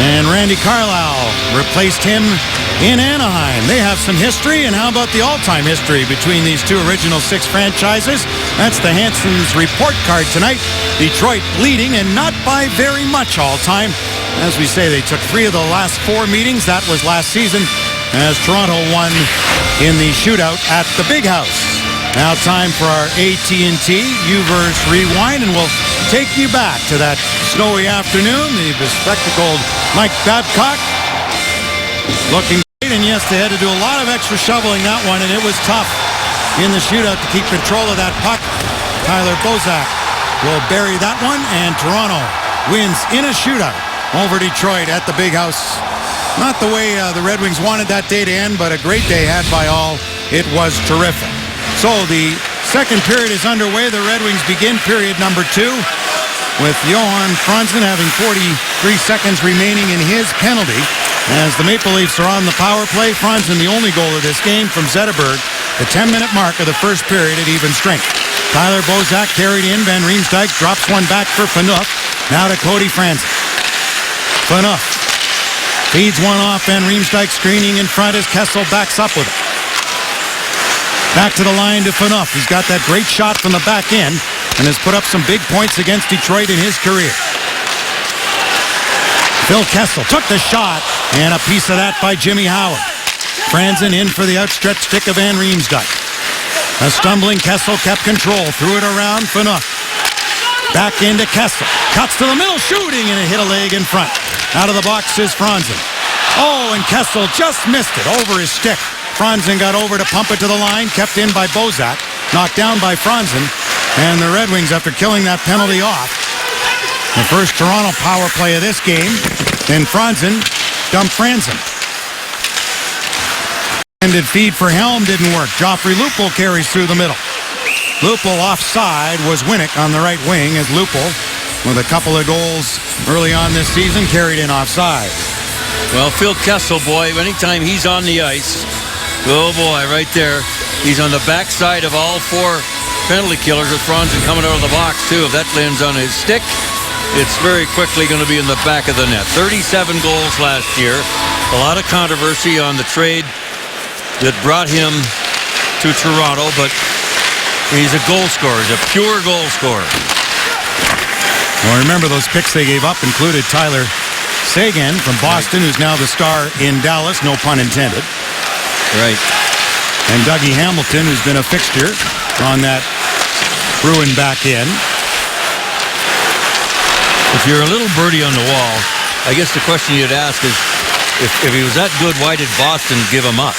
and Randy Carlyle replaced him in Anaheim. They have some history, and how about the all-time history between these two original 6 franchises? That's the Hanson's report card tonight. Detroit leading, and not by very much all-time. As we say, they took 3 of the last 4 meetings. That was last season, as Toronto won in the shootout at the Big House. Now time for our AT&T U-verse rewind, and we'll take you back to that snowy afternoon. The bespectacled Mike Babcock looking great, and yes, they had to do a lot of extra shoveling that one, and it was tough in the shootout to keep control of that puck. Tyler Bozak will bury that one, and Toronto wins in a shootout over Detroit at the Big House. Not the way the Red Wings wanted that day to end, but a great day had by all. It was terrific. So the second period is underway. The Red Wings begin period number 2 with Johan Franzen having 43 seconds remaining in his penalty. As the Maple Leafs are on the power play, Franzen the only goal of this game from Zetterberg. The 10-minute mark of the first period at even strength. Tyler Bozak carried in. Van Riemsdyk drops one back for Phaneuf. Now to Cody Franzen. Phaneuf to Feeds one off. Van Riemsdyk screening in front as Kessel backs up with it. Back to the line to Phaneuf. He's got that great shot from the back end and has put up some big points against Detroit in his career. Phil Kessel took the shot, and a piece of that by Jimmy Howard. Franzen in for the outstretched stick of Van Riemsdyk. A stumbling Kessel kept control, threw it around Phaneuf. Back into Kessel. Cuts to the middle, shooting, and it hit a leg in front. Out of the box is Franzen. Oh, and Kessel just missed it over his stick. Franzen got over to pump it to the line, kept in by Bozak, knocked down by Franzen, and the Red Wings, after killing that penalty off, the first Toronto power play of this game, then Franzen dumped Franzen. Ended feed for Helm didn't work. Joffrey Lupul carries through the middle. Lupul offside was Winnick on the right wing as Lupul, with a couple of goals early on this season, carried in offside. Well, Phil Kessel, boy, anytime he's on the ice, oh boy, right there, he's on the backside of all four penalty killers with Franzen coming out of the box too. If that lands on his stick, it's very quickly going to be in the back of the net. 37 goals last year. A lot of controversy on the trade that brought him to Toronto, but he's a goal scorer. He's a pure goal scorer. Well, remember those picks they gave up included Tyler Seguin from Boston, who's now the star in Dallas, no pun intended. Right. And Dougie Hamilton, who's been a fixture on that Bruin back end. If you're a little birdie on the wall, I guess the question you'd ask is, if he was that good, why did Boston give him up?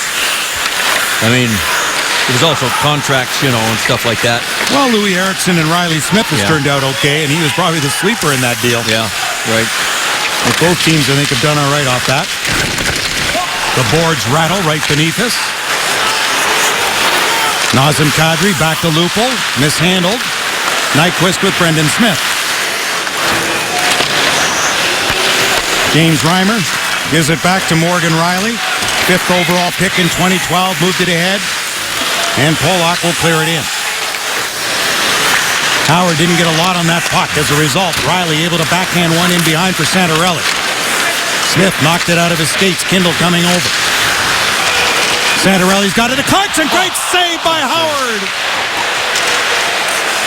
I mean, it was also contracts, and stuff like that. Well, Louis Eriksson and Riley Smith has turned out okay, and he was probably the sleeper in that deal. Yeah, right. But both teams, I think, have done all right off that. The boards rattle right beneath us. Nazem Kadri back to Lupul, mishandled. Nyquist with Brendan Smith. James Reimer gives it back to Morgan Riley. 5th overall pick in 2012, moved it ahead. And Polak will clear it in. Howard didn't get a lot on that puck. As a result, Riley able to backhand one in behind for Santorelli. Smith knocked it out of his skates. Kindle coming over. Santorelli's got it to Clarkson. Great save by Howard.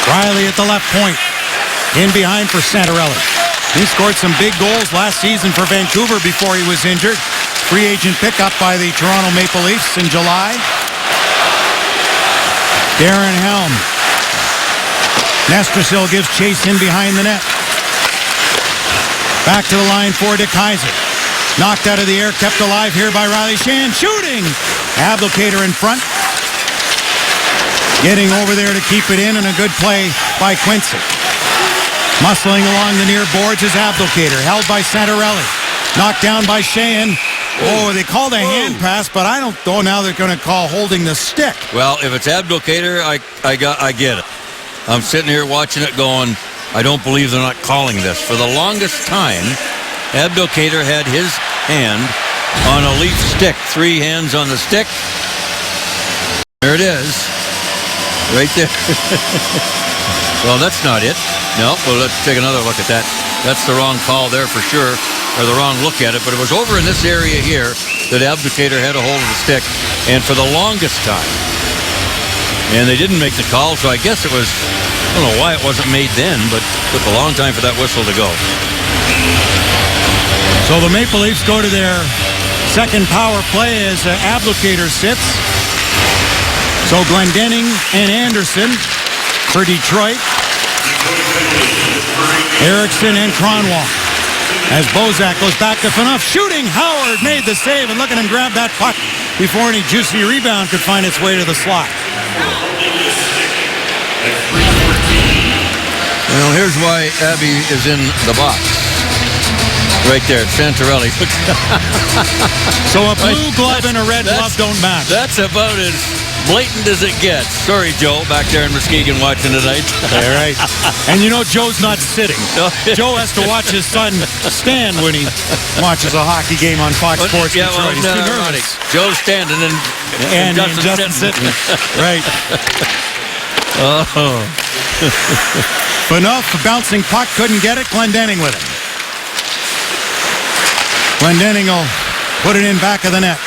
Riley at the left point. In behind for Santorelli. He scored some big goals last season for Vancouver before he was injured. Free agent pickup by the Toronto Maple Leafs in July. Darren Helm. Nestrasil gives chase in behind the net. Back to the line for DeKeyser. Knocked out of the air, kept alive here by Riley Shan. Shooting! Abdelkader in front. Getting over there to keep it in, and a good play by Quincy. Muscling along the near boards is Abdelkader, held by Santorelli. Knocked down by Sheahan. Oh, they called a hand pass, but I don't know now they're going to call holding the stick. Well, if it's Abdelkader, I get it. I'm sitting here watching it going, I don't believe they're not calling this. For the longest time, Abdelkader had his hand on a Leaf stick. 3 hands on the stick. There it is. Right there. Well, that's not it. No, well, let's take another look at that. That's the wrong call there for sure, or the wrong look at it. But it was over in this area here that Abdelkader had a hold of the stick, and for the longest time. And they didn't make the call, so I guess it was, I don't know why it wasn't made then, but it took a long time for that whistle to go. So the Maple Leafs go to their second power play as Abdelkader sits. So Glendening and Anderson for Detroit. Eriksson and Kronwall. As Bozak goes back to Phaneuf, shooting. Howard made the save, and look at him grab that puck before any juicy rebound could find its way to the slot. Well, here's why Abby is in the box. Right there, Santorelli. So a blue glove and a red glove don't match. That's about as blatant as it gets. Sorry, Joe, back there in Muskegon watching tonight. All right. And Joe's not sitting. Joe has to watch his son stand when he watches a hockey game on Fox Sports. Yeah, well, He's too nervous. Joe's standing and Justin's sitting. Right. Oh. Phaneuf, a bouncing puck, couldn't get it. Glendening with it. Glendening will put it in back of the net.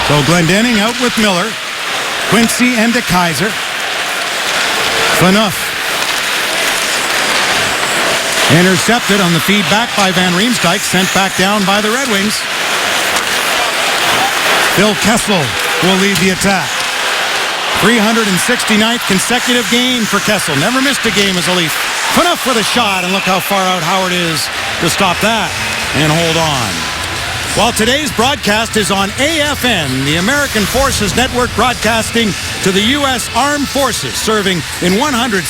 So Glendenning out with Miller. Quincy and DeKeyser. Phaneuf. Intercepted on the feedback by Van Riemsdyk. Sent back down by the Red Wings. Phil Kessel will lead the attack. 369th consecutive game for Kessel. Never missed a game as a Leaf. Phaneuf with a shot, and look how far out Howard is to stop that and hold on. Well, today's broadcast is on AFN, the American Forces Network, broadcasting to the U.S. Armed Forces, serving in 175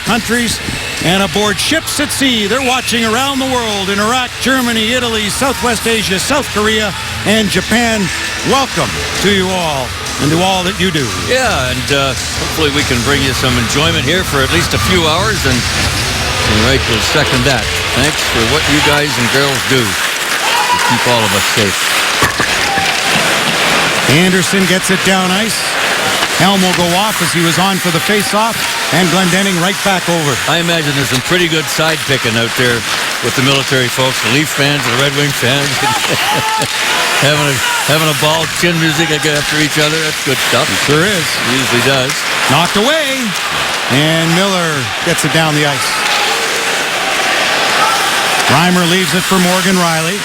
countries and aboard ships at sea. They're watching around the world in Iraq, Germany, Italy, Southwest Asia, South Korea, and Japan. Welcome to you all and to all that you do. Yeah, and hopefully we can bring you some enjoyment here for at least a few hours, and Wright will second that. Thanks for what you guys and girls do to keep all of us safe. Anderson gets it down ice. Helm will go off as he was on for the face-off, and Glendenning right back over. I imagine there's some pretty good side picking out there with the military folks, the Leaf fans, the Red Wing fans, having a ball, chin music after each other. That's good stuff. It sure is. It usually does. Knocked away, and Miller gets it down the ice. Reimer leaves it for Morgan Riley.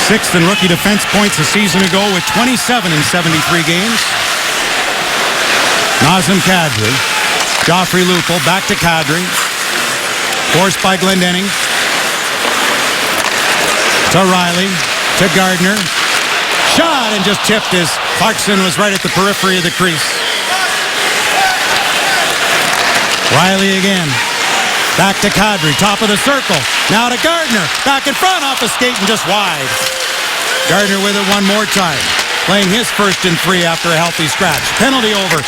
Sixth in rookie defense points a season ago with 27 in 73 games. Nazem Kadri. Joffrey Lupul back to Kadri. Forced by Glendenning. To Riley. To Gardner. Shot and just tipped as Clarkson was right at the periphery of the crease. Riley again. Back to Kadri. Top of the circle. Now to Gardner. Back in front off a skate and just wide. Gardner with it one more time. Playing his first in 3 after a healthy scratch. Penalty over.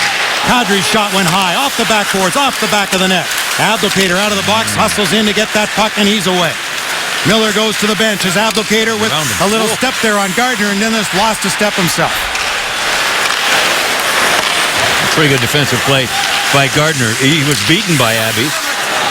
Kadri's shot went high. Off the backboards. Off the back of the net. Abdelkader out of the box. Hustles in to get that puck, and he's away. Miller goes to the bench as Abdelkader with a little step there on Gardner, and then just lost a step himself. Pretty good defensive play by Gardner. He was beaten by Abbey,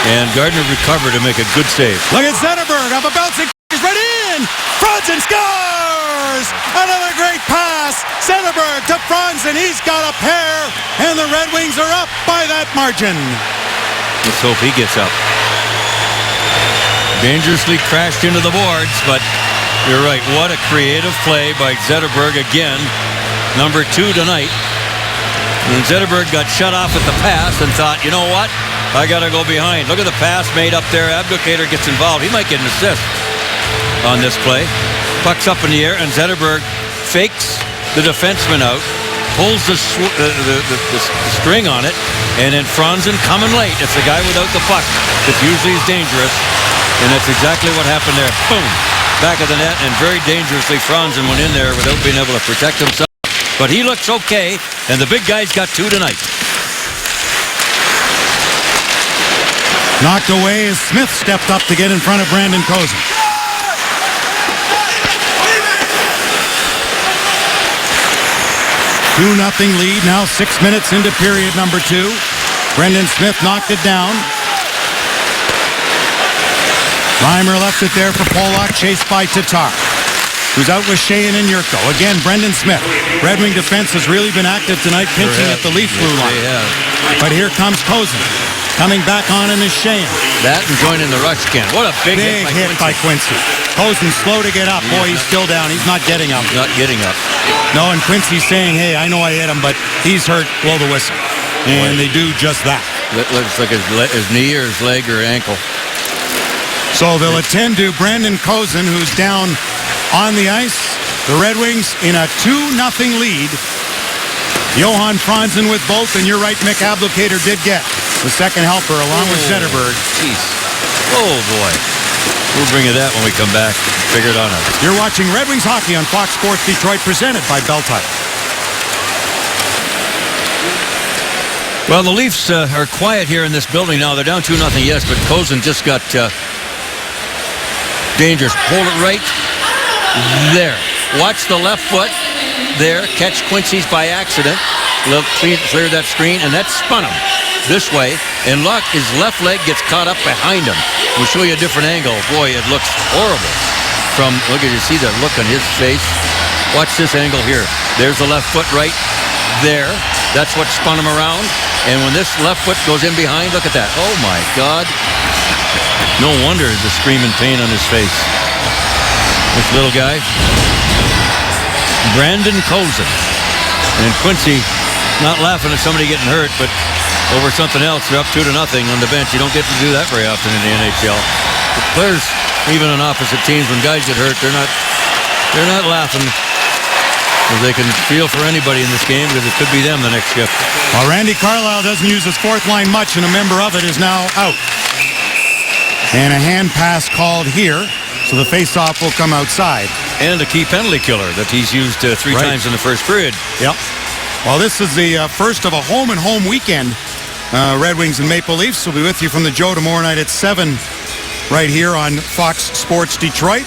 and Gardner recovered to make a good save. Look at Zetterberg off a bouncing. He's right in. Franzen scores! Another great pass. Zetterberg to Franzen. He's got a pair, and the Red Wings are up by that margin. Let's hope he gets up. Dangerously crashed into the boards, but you're right. What a creative play by Zetterberg again. Number 2 tonight. And Zetterberg got shut off at the pass and thought, you know what? I got to go behind. Look at the pass made up there. Abdelkader gets involved. He might get an assist on this play. Puck's up in the air, and Zetterberg fakes the defenseman out, pulls the string on it, and then Franzen coming late. It's the guy without the puck that usually is dangerous, and that's exactly what happened there. Boom! Back of the net, and very dangerously Franzen went in there without being able to protect himself. But he looks okay, and the big guy's got 2 tonight. Knocked away as Smith stepped up to get in front of Brandon Kozun. 2-0 lead now, 6 minutes into period number 2. Brendan Smith knocked it down. Reimer left it there for Pollock, chased by Tatar, who's out with Sheahan and Yurko. Again, Brendan Smith. Red Wing defense has really been active tonight, pinching at the Leaf blue line. But here comes Kozun. Coming back on him is Sheahan. That and joining the rush, Ken. What a big hit by Quincy. Kozun slow to get up. Boy, he's still down. He's not getting up. Not getting up. No, and Quincy's saying, hey, I know I hit him, but he's hurt. Blow the whistle. And they do just that. It looks like his knee or his leg or ankle. So they'll attend to Brandon Kozun, who's down on the ice. The Red Wings in a 2-0 lead. Johan Franzen with both, and you're right, Mick Abdelkader did get the second helper along with Zetterberg. Jeez. Oh, boy. We'll bring you that when we come back. Figure it on out. You're watching Red Wings hockey on Fox Sports Detroit, presented by Bell Tire. Well, the Leafs are quiet here in this building now. They're down 2-0, yes, but Kozun just got dangerous. Hold it right there. Watch the left foot there. Catch Quincy's by accident. Clear that screen, and that spun him this way. And look, his left leg gets caught up behind him. We'll show you a different angle. Boy, it looks horrible. Look at you, see the look on his face. Watch this angle here. There's the left foot right there. That's what spun him around. And when this left foot goes in behind, look at that. Oh my God. No wonder the screaming pain on his face. This little guy, Brandon Kozin. And Quincy not laughing at somebody getting hurt, but over something else. They're up 2-0 on the bench. You don't get to do that very often in the NHL. The players, even on opposite teams, when guys get hurt, they're not laughing. They can feel for anybody in this game because it could be them the next shift. Well, Randy Carlyle doesn't use his fourth line much, and a member of it is now out. And a hand pass called here, so the face-off will come outside. And a key penalty killer that he's used 3 times in the first period. Yep. Well, this is the first of a home-and-home weekend. Red Wings and Maple Leafs will be with you from the Joe tomorrow night at 7 right here on Fox Sports Detroit.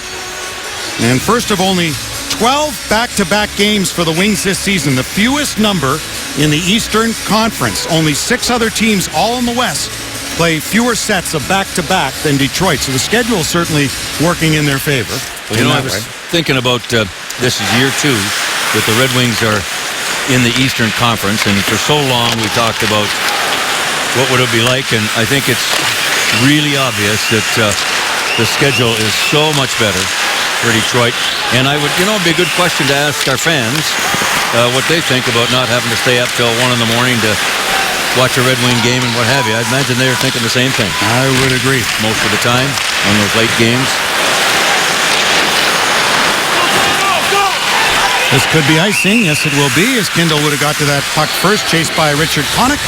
And first of only 12 back-to-back games for the Wings this season, the fewest number in the Eastern Conference. Only 6 other teams, all in the West, play fewer sets of back-to-back than Detroit. So the schedule is certainly working in their favor. Well, you know, I was thinking about this is year 2 that the Red Wings are in the Eastern Conference, and for so long we talked about what would it be like, and I think it's really obvious that the schedule is so much better for Detroit. And I would, it'd be a good question to ask our fans what they think about not having to stay up till 1 in the morning to watch a Red Wing game and what have you. I'd imagine they're thinking the same thing. I would agree. Most of the time on those late games. This could be icing. Yes, it will be, as Kindle would have got to that puck first, chased by Richard Connick.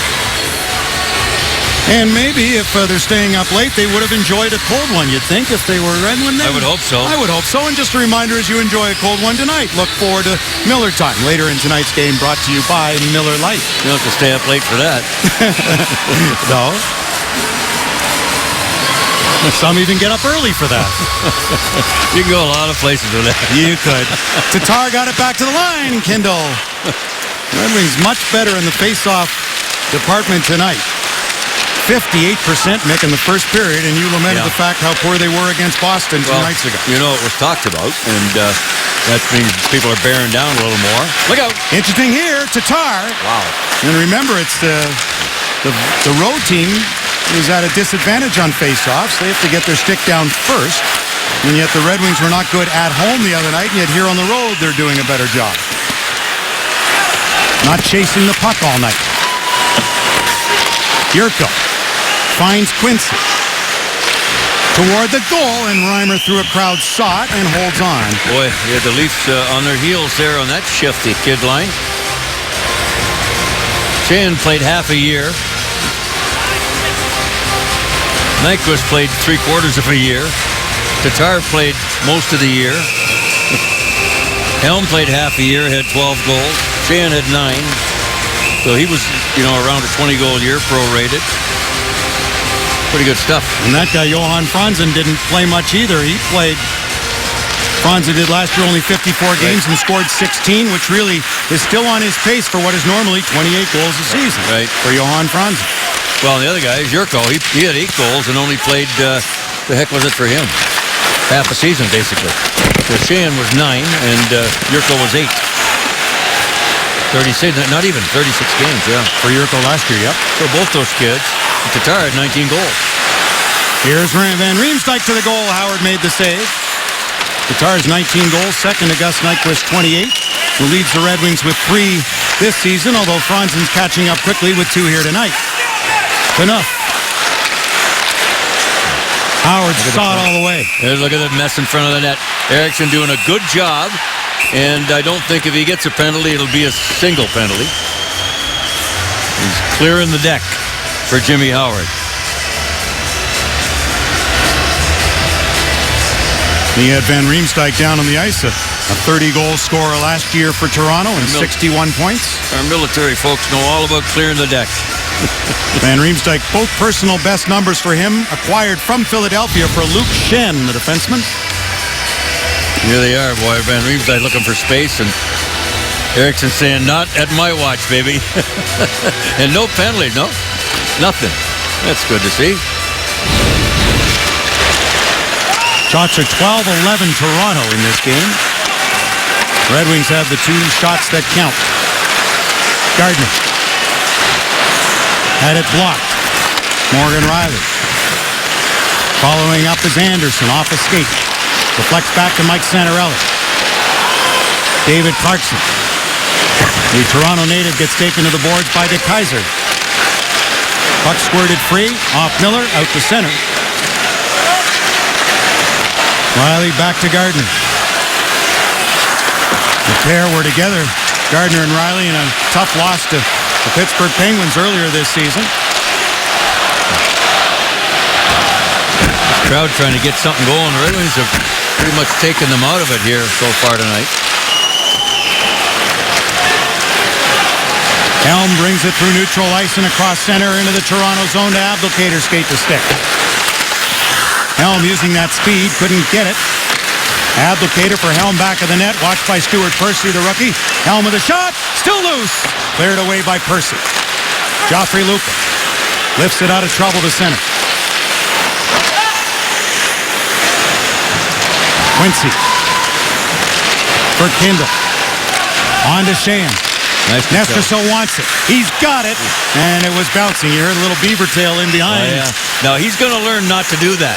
And maybe if they're staying up late, they would have enjoyed a cold one, you'd think, if they were Red Wing. I would hope so. I would hope so. And just a reminder, as you enjoy a cold one tonight, look forward to Miller Time later in tonight's game, brought to you by Miller Lite. You don't have to stay up late for that. No. Some even get up early for that. You can go a lot of places with that. You could. Tatar got it back to the line, Kindle. Red Wings much better in the face-off department tonight. 58%, Mick, in the first period, and you lamented the fact how poor they were against Boston 2 nights ago. You know, it was talked about, and that means people are bearing down a little more. Look out. Interesting here, Tatar. Wow. And remember, it's the road team is at a disadvantage on face-offs. They have to get their stick down first, and yet the Red Wings were not good at home the other night, and yet here on the road they're doing a better job. Not chasing the puck all night. Yurko finds Quincy toward the goal, and Reimer through a crowd saw it and holds on. Boy, yeah, the Leafs on their heels there on that shifty kid line. Sheahan played half a year. Nyquist played 3/4 of a year. Tatar played most of the year. Helm played half a year, had 12 goals. Sheahan had 9. So he was, around a 20-goal year, prorated. Pretty good stuff. And that guy, Johan Franzen, didn't play much either. He played, Franzen did last year only 54 games and scored 16, which really is still on his pace for what is normally 28 goals a season for Johan Franzen. Well, the other guy is Yurko. He had 8 goals and only played, the heck was it for him? Half a season, basically. So Sheahan was 9 and Yurko was 8. 36, not even 36 games, for Yurko last year, So both those kids, Tatar had 19 goals. Here's Van Riemsdyk to the goal. Howard made the save. Tatar's 19 goals, second to Gus Nyquist 28, who leads the Red Wings with 3 this season, although Franzen's catching up quickly with 2 here tonight. Enough. Howard saw it all the way. Look at that mess in front of the net. Eriksson doing a good job. And I don't think if he gets a penalty, it'll be a single penalty. He's clearing the deck for Jimmy Howard. He had Van Riemsdyk down on the ice, a 30-goal scorer last year for Toronto and 61 points. Our military folks know all about clearing the deck. Van Riemsdyk, both personal best numbers for him, acquired from Philadelphia for Luke Schenn, the defenseman. Here they are, boy. Van Riemsdyk looking for space, and Eriksson saying, not at my watch, baby. And no penalty, no? Nothing. That's good to see. Shots are 12-11 Toronto in this game. Red Wings have the 2 shots that count. Gardner had it blocked. Morgan Riley. Following up is Anderson off a skate. Deflects back to Mike Santorelli. David Clarkson. The Toronto native gets taken to the boards by DeKeyser. Puck squirted free. Off Miller. Out to center. Riley back to Gardner. The pair were together, Gardner and Riley, in a tough loss to the Pittsburgh Penguins earlier this season. Crowd trying to get something going. The Red Wings have pretty much taken them out of it here so far tonight. Helm brings it through neutral ice and across center into the Toronto zone to Abdelkader, skate to stick. Helm using that speed, couldn't get it. Abdelkader for Helm back of the net, watched by Stuart Percy, the rookie. Helm with a shot, still loose. Cleared away by Percy. Joffrey Luca lifts it out of trouble to center. Quincy for Kindle. On to Sheahan. Nice. Nesterso wants it. He's got it, and it was bouncing. You heard a little beaver tail in behind. Oh, yeah. Now, he's going to learn not to do that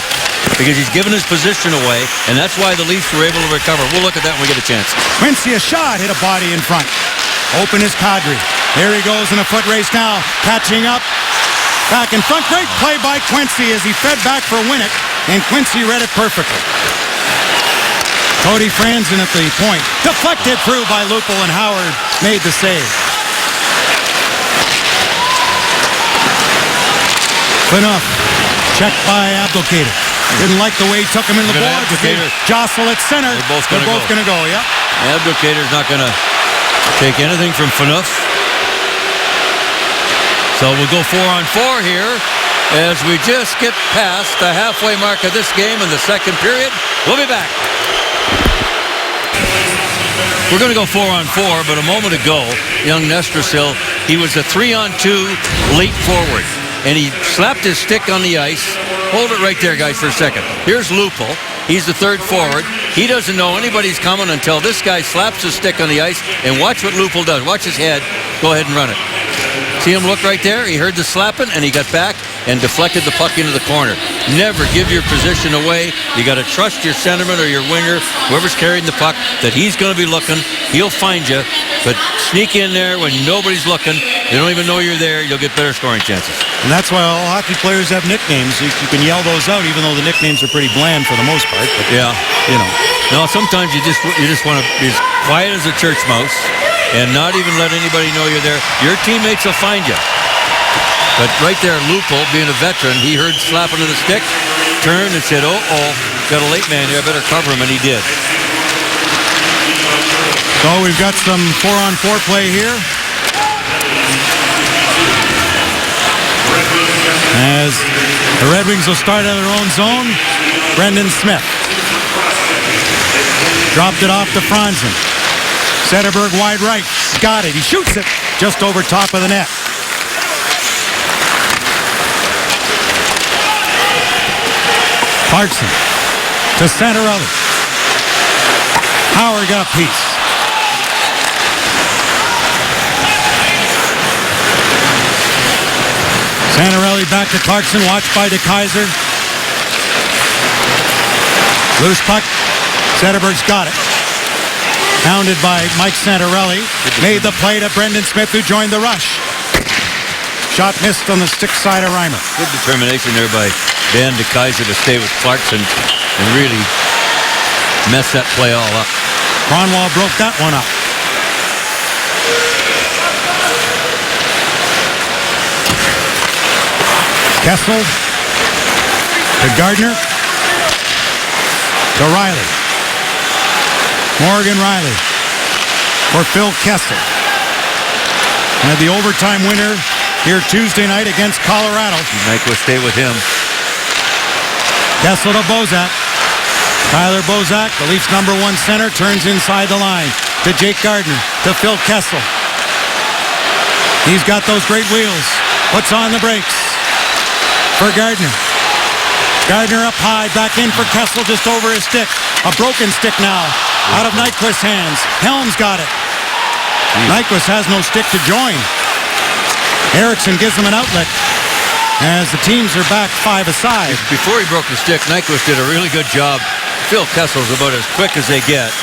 because he's given his position away, and that's why the Leafs were able to recover. We'll look at that when we get a chance. Quincy, a shot, hit a body in front. Open is Kadri. There he goes in a foot race now. Catching up. Back in front. Great play by Quincy as he fed back for Winnick, and Quincy read it perfectly. Cody Franzen at the point. Deflected through by Lupul, and Howard made the save. Phaneuf. Checked by Abdelkader. Didn't like the way he took him in the boards. Jostle at center. They're both going to go, yeah. Abdelkader's not going to take anything from Phaneuf. So we'll go 4-on-4 here as we just get past the halfway mark of this game in the second period. We'll be back. We're going to go 4-on-4, but a moment ago, young Nestersil, he was a 3-on-2 late forward, and he slapped his stick on the ice. Hold it right there, guys, for a second. Here's Lupul. He's the third forward. He doesn't know anybody's coming until this guy slaps his stick on the ice, and watch what Lupul does. Watch his head. Go ahead and run it. See him look right there? He heard the slapping, and he got back and deflected the puck into the corner. Never give your position away. You got to trust your centerman or your winger, whoever's carrying the puck, that he's going to be looking. He'll find you, but sneak in there when nobody's looking. They don't even know you're there. You'll get better scoring chances. And that's why all hockey players have nicknames. You can yell those out, even though the nicknames are pretty bland for the most part. But, yeah, you know. No, sometimes you just want to be as quiet as a church mouse and not even let anybody know you're there. Your teammates will find you. But right there, Lupul, being a veteran, he heard slapping of the stick, turned and said, uh-oh, got a late man here, I better cover him, and he did. So we've got some 4-on-4 play here. As the Red Wings will start out of their own zone, Brendan Smith. Dropped it off to Franzen. Zetterberg wide right. Got it. He shoots it just over top of the net. Clarkson to Santorelli. Howard got a piece. Santorelli back to Clarkson, watched by DeKeyser. Loose puck. Zetterberg's got it. Pounded by Mike Santorelli. Made the play to Brendan Smith, who joined the rush. Shot missed on the stick side of Reimer. Good determination there by Dan DeKeyser to stay with Clarkson and really mess that play all up. Kronwall broke that one up. Kessel to Gardner to Riley. Morgan Riley for Phil Kessel. And the overtime winner here Tuesday night against Colorado. Nyquist stay with him. Kessel to Bozak. Tyler Bozak, the Leafs #1 center, turns inside the line to Jake Gardner, to Phil Kessel. He's got those great wheels. Puts on the brakes for Gardner. Gardner up high, back in for Kessel, just over his stick. A broken stick now, out of Nyquist's hands. Helms got it. Nyquist has no stick to join. Eriksson gives him an outlet as the teams are back 5 aside. Before he broke the stick, Nyquist did a really good job. Phil Kessel's about as quick as they get.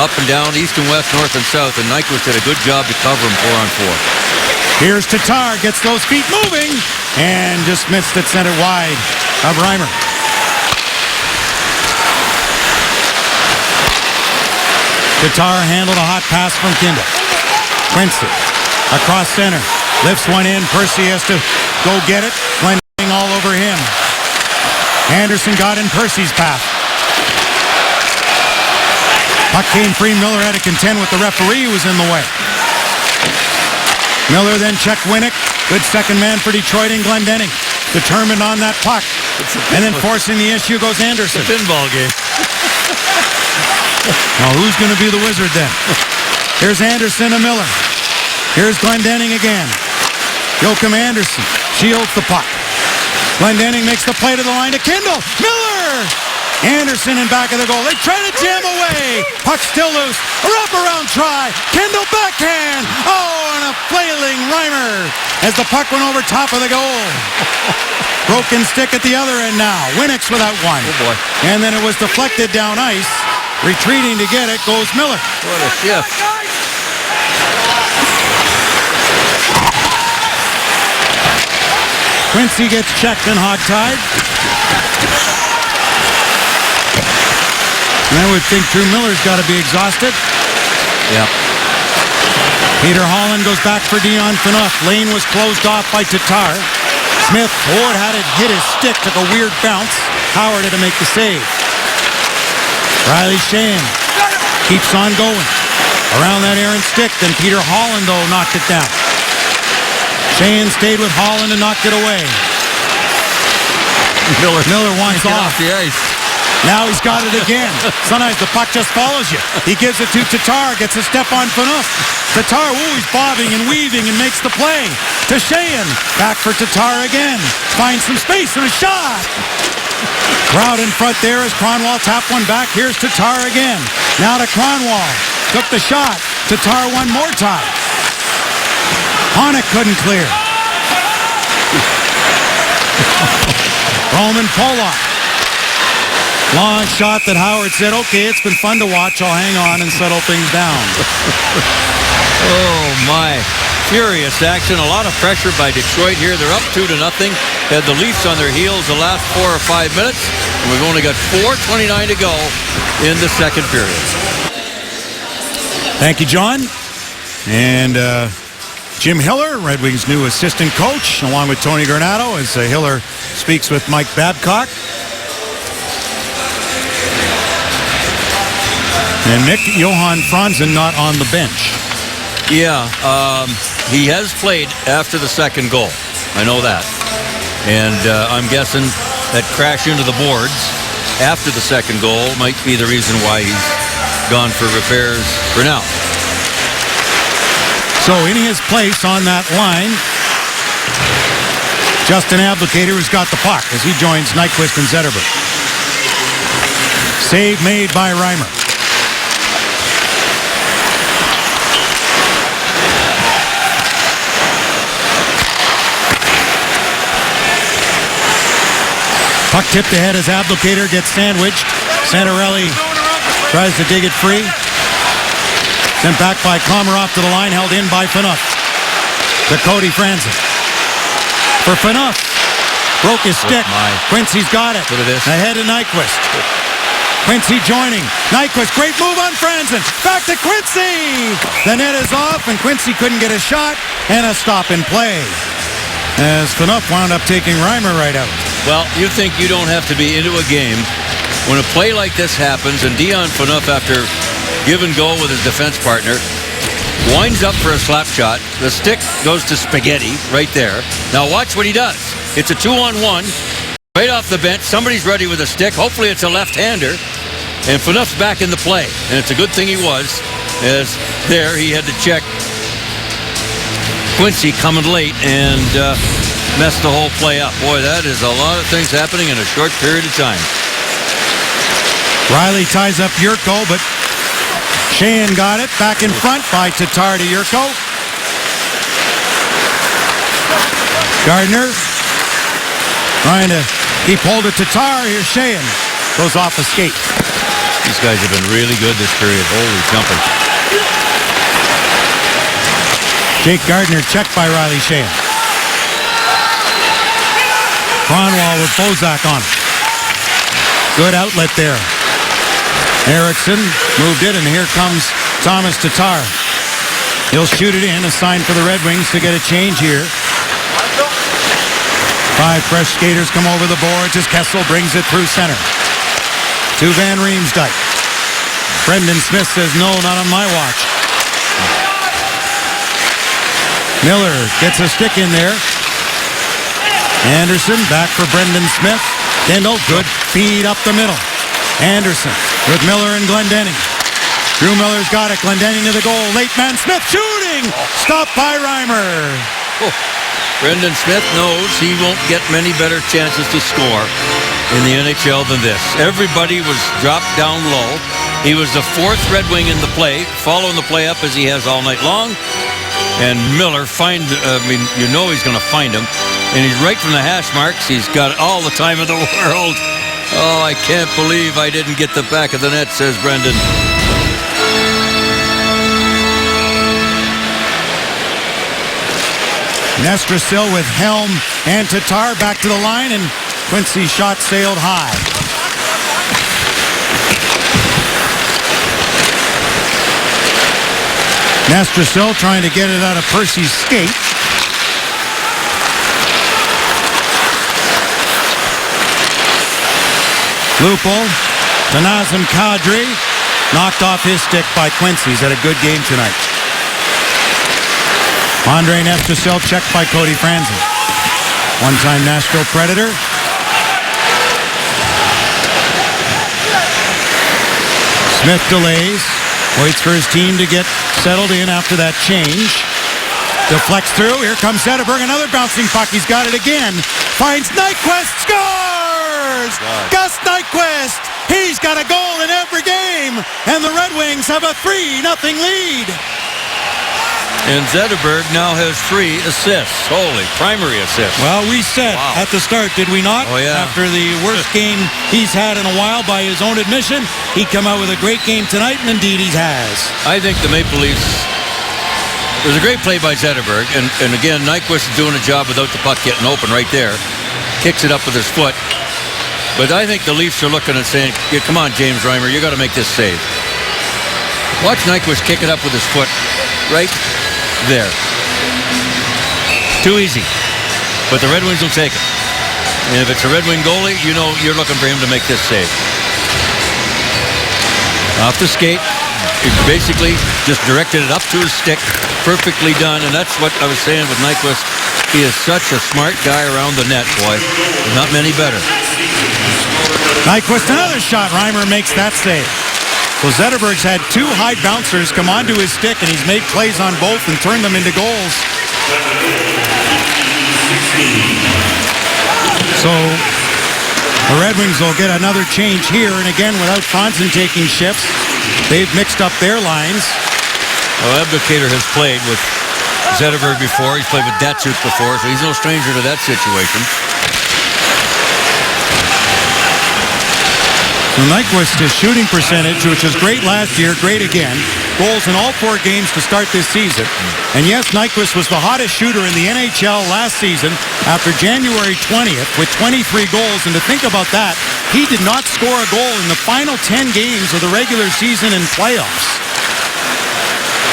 Up and down, east and west, north and south, and Nyquist did a good job to cover him 4-on-4. Here's Tatar, gets those feet moving, and just missed it, sent it wide of Reimer. Tatar handled a hot pass from Kindle. Quincy across center, lifts one in. Percy has to go get it. Glendening all over him. Anderson got in Percy's path. Puck came free. Miller had to contend with the referee who was in the way. Miller then checked Winnick. Good second man for Detroit in Glendening. Determined on that puck. And then forcing the issue goes Anderson. It's a pinball game. Now who's going to be the wizard then? Here's Anderson to Miller. Here's Glendening again. Joachim Anderson shields the puck. Glendening makes the play to the line to Kindle. Miller! Anderson in back of the goal. They try to jam away. Puck still loose. A wraparound try. Kindle backhand. Oh, and a flailing Reimer as the puck went over top of the goal. Broken stick at the other end now. Winnick's without one. Oh, boy. And then it was deflected down ice. Retreating to get it goes Miller. What a shift. Quincy gets checked and hog-tied. And I would think Drew Miller's got to be exhausted. Yeah. Peter Holland goes back for Dion Phaneuf. Lane was closed off by Tatar. Smith, Ward had it hit his stick, took a weird bounce. Howard had to make the save. Riley Sheahan keeps on going. Around that errant stick, then Peter Holland, though, knocked it down. Sheahan stayed with Holland and knocked it away. Miller wants off the ice. Now he's got it again. Sometimes the puck just follows you. He gives it to Tatar, gets a step on Phaneuf. Tatar, he's bobbing and weaving and makes the play. To Sheahan, back for Tatar again. Finds some space and a shot. Crowd in front there as Kronwall tapped one back. Here's Tatar again. Now to Kronwall. Took the shot. Tatar one more time. Honeck couldn't clear. Roman Pollock. Long shot that Howard said, okay, it's been fun to watch. I'll hang on and settle things down. Oh, my. Furious action. A lot of pressure by Detroit here. They're up 2-0. Had the Leafs on their heels the last 4 or 5 minutes. And we've only got 4:29 to go in the second period. Thank you, John. And Jim Hiller, Red Wings' new assistant coach, along with Tony Granato, as Hiller speaks with Mike Babcock. And Nick, Johan Franzen not on the bench. Yeah, he has played after the second goal. I know that. And I'm guessing that crash into the boards after the second goal might be the reason why he's gone for repairs for now. So in his place on that line, Justin Abdelkader, who's got the puck as he joins Nyquist and Zetterberg. Save made by Reimer. Puck tipped ahead as Abdelkader gets sandwiched. Santorelli tries to dig it free. Sent back by Komarov to the line, held in by Phaneuf. To Cody Franzen. For Phaneuf. Broke his stick. Quincy's got it. Look at this. Ahead of Nyquist. Quincy joining. Nyquist, great move on Franzen. Back to Quincy. The net is off, and Quincy couldn't get a shot, and a stop in play. As Phaneuf wound up taking Reimer right out. Well, you think you don't have to be into a game when a play like this happens, and Dion Phaneuf, after give and go with his defense partner, winds up for a slap shot. The stick goes to Spaghetti right there. Now watch what he does. It's a 2-on-1. Right off the bench. Somebody's ready with a stick. Hopefully it's a left-hander. And Phaneuf's back in the play. And it's a good thing he was, as there he had to check Quincy coming late. And messed the whole play up. Boy, that is a lot of things happening in a short period of time. Riley ties up Yurko, but Sheehan got it. Back in front by Tatar to Yurko. Gardner trying to keep hold of Tatar. Here's Sheehan. Goes off a skate. These guys have been really good this period. Holy jumping. Jake Gardner checked by Riley Sheehan. Kronwall with Bozak on it. Good outlet there. Eriksson moved it, and here comes Thomas Tatar. He'll shoot it in, a sign for the Red Wings to get a change here. 5 fresh skaters come over the boards as Kessel brings it through center. To Van Riemsdyk. Brendan Smith says, no, not on my watch. Miller gets a stick in there. Anderson back for Brendan Smith. Kendall, good feed up the middle. Anderson with Miller and Glendening. Drew Miller's got it. Glendening to the goal. Late man Smith shooting. Stopped by Reimer. Oh. Brendan Smith knows he won't get many better chances to score in the NHL than this. Everybody was dropped down low. He was the 4th Red Wing in the play, following the play up as he has all night long. And Miller you know he's going to find him. And he's right from the hash marks. He's got all the time in the world. Oh, I can't believe I didn't get the back of the net, says Brendan. Nestrasil with Helm and Tatar back to the line, and Quincy's shot sailed high. Nestrasil trying to get it out of Percy's skate. Lupul to Nazem Kadri. Knocked off his stick by Quincy. He's had a good game tonight. Andre Nestrasil checked by Cody Franzen. One-time Nashville Predator. Smith delays. Waits for his team to get settled in after that change. Deflects through. Here comes Zetterberg. Another bouncing puck. He's got it again. Finds Nyquist. Scores! Wow. Gus Nyquist. He's got a goal in every game. And the Red Wings have a 3-0 lead. And Zetterberg now has 3 assists. Holy, primary assists. Well, we said at the start, did we not? Oh, yeah. After the worst game he's had in a while by his own admission, he'd come out with a great game tonight, and indeed he has. I think the Maple Leafs, it was a great play by Zetterberg, and again, Nyquist is doing a job without the puck getting open right there. Kicks it up with his foot. But I think the Leafs are looking and saying, yeah, come on, James Reimer, you got to make this save. Watch Nyquist kick it up with his foot right there. Too easy. But the Red Wings will take it. And if it's a Red Wing goalie, you know you're looking for him to make this save. Off the skate. He basically just directed it up to his stick. Perfectly done. And that's what I was saying with Nyquist. He is such a smart guy around the net, boy. Not many better. Nyquist, another shot. Reimer makes that save. So Zetterberg's had 2 high bouncers come onto his stick, and he's made plays on both and turned them into goals. So the Red Wings will get another change here, and again, without Franzen taking shifts, they've mixed up their lines. Well, Abdelkader has played with Zetterberg before. He's played with Datsuk before, so he's no stranger to that situation. So Nyquist, his shooting percentage, which was great last year, great again. Goals in all 4 games to start this season. And yes, Nyquist was the hottest shooter in the NHL last season after January 20th with 23 goals. And to think about that, he did not score a goal in the final 10 games of the regular season and playoffs.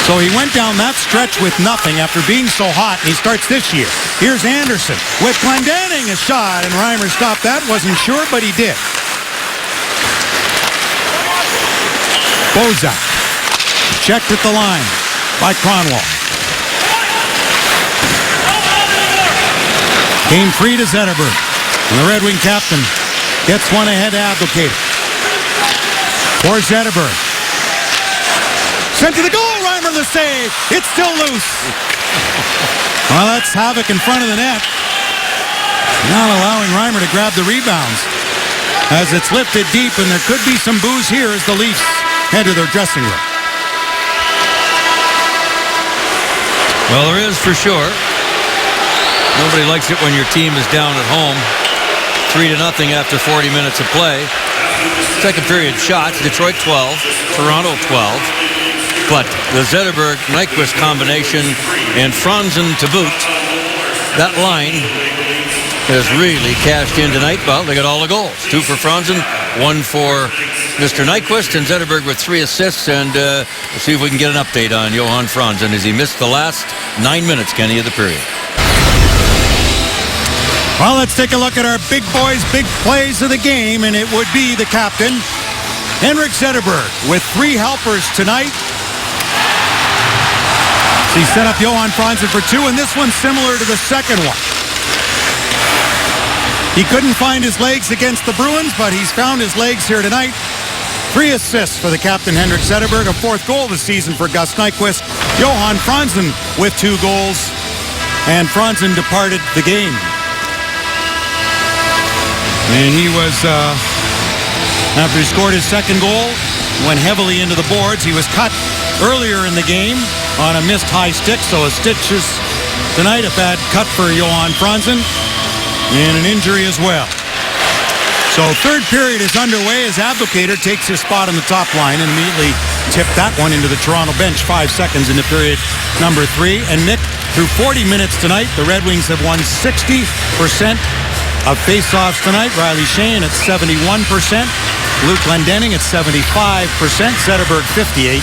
So he went down that stretch with nothing after being so hot, and he starts this year. Here's Anderson with Glendening, a shot, and Reimer stopped that. Wasn't sure, but he did. Bozak checked at the line by Kronwall. Came free to Zetterberg. And the Red Wing captain gets one ahead to Abdelkader. For Zetterberg. Sent to the goal. Reimer the save. It's still loose. Well, that's havoc in front of the net. Not allowing Reimer to grab the rebounds as it's lifted deep, and there could be some boos here as the Leafs head to their dressing room. Well, there is for sure. Nobody likes it when your team is down at home 3-0 after 40 minutes of play. Second period shots, Detroit 12, Toronto 12. But the Zetterberg-Nyquist combination and Franzen to boot, that line has really cashed in tonight. Well, they got all the goals. 2 for Franzen, 1 for Mr. Nyquist, and Zetterberg with 3 assists. And we'll see if we can get an update on Johan Franzen as he missed the last 9 minutes, Kenny, of the period. Well, let's take a look at our big boys, big plays of the game, and it would be the captain, Henrik Zetterberg, with 3 helpers tonight. He set up Johan Franzen for 2, and this one's similar to the second one. He couldn't find his legs against the Bruins, but he's found his legs here tonight. 3 assists for the captain, Henrik Zetterberg, a 4th goal this season for Gus Nyquist. Johan Franzen with 2 goals, and Franzen departed the game. And he was, after he scored his second goal, went heavily into the boards. He was cut earlier in the game on a missed high stick, so a stitches tonight, a bad cut for Johan Franzen, and an injury as well. So third period is underway as Abdelkader takes his spot on the top line and immediately tipped that one into the Toronto bench 5 seconds into period number 3. And Nick, through 40 minutes tonight, the Red Wings have won 60% of face-offs tonight. Riley Shane at 71%. Luke Glendening at 75%. Zetterberg 58%.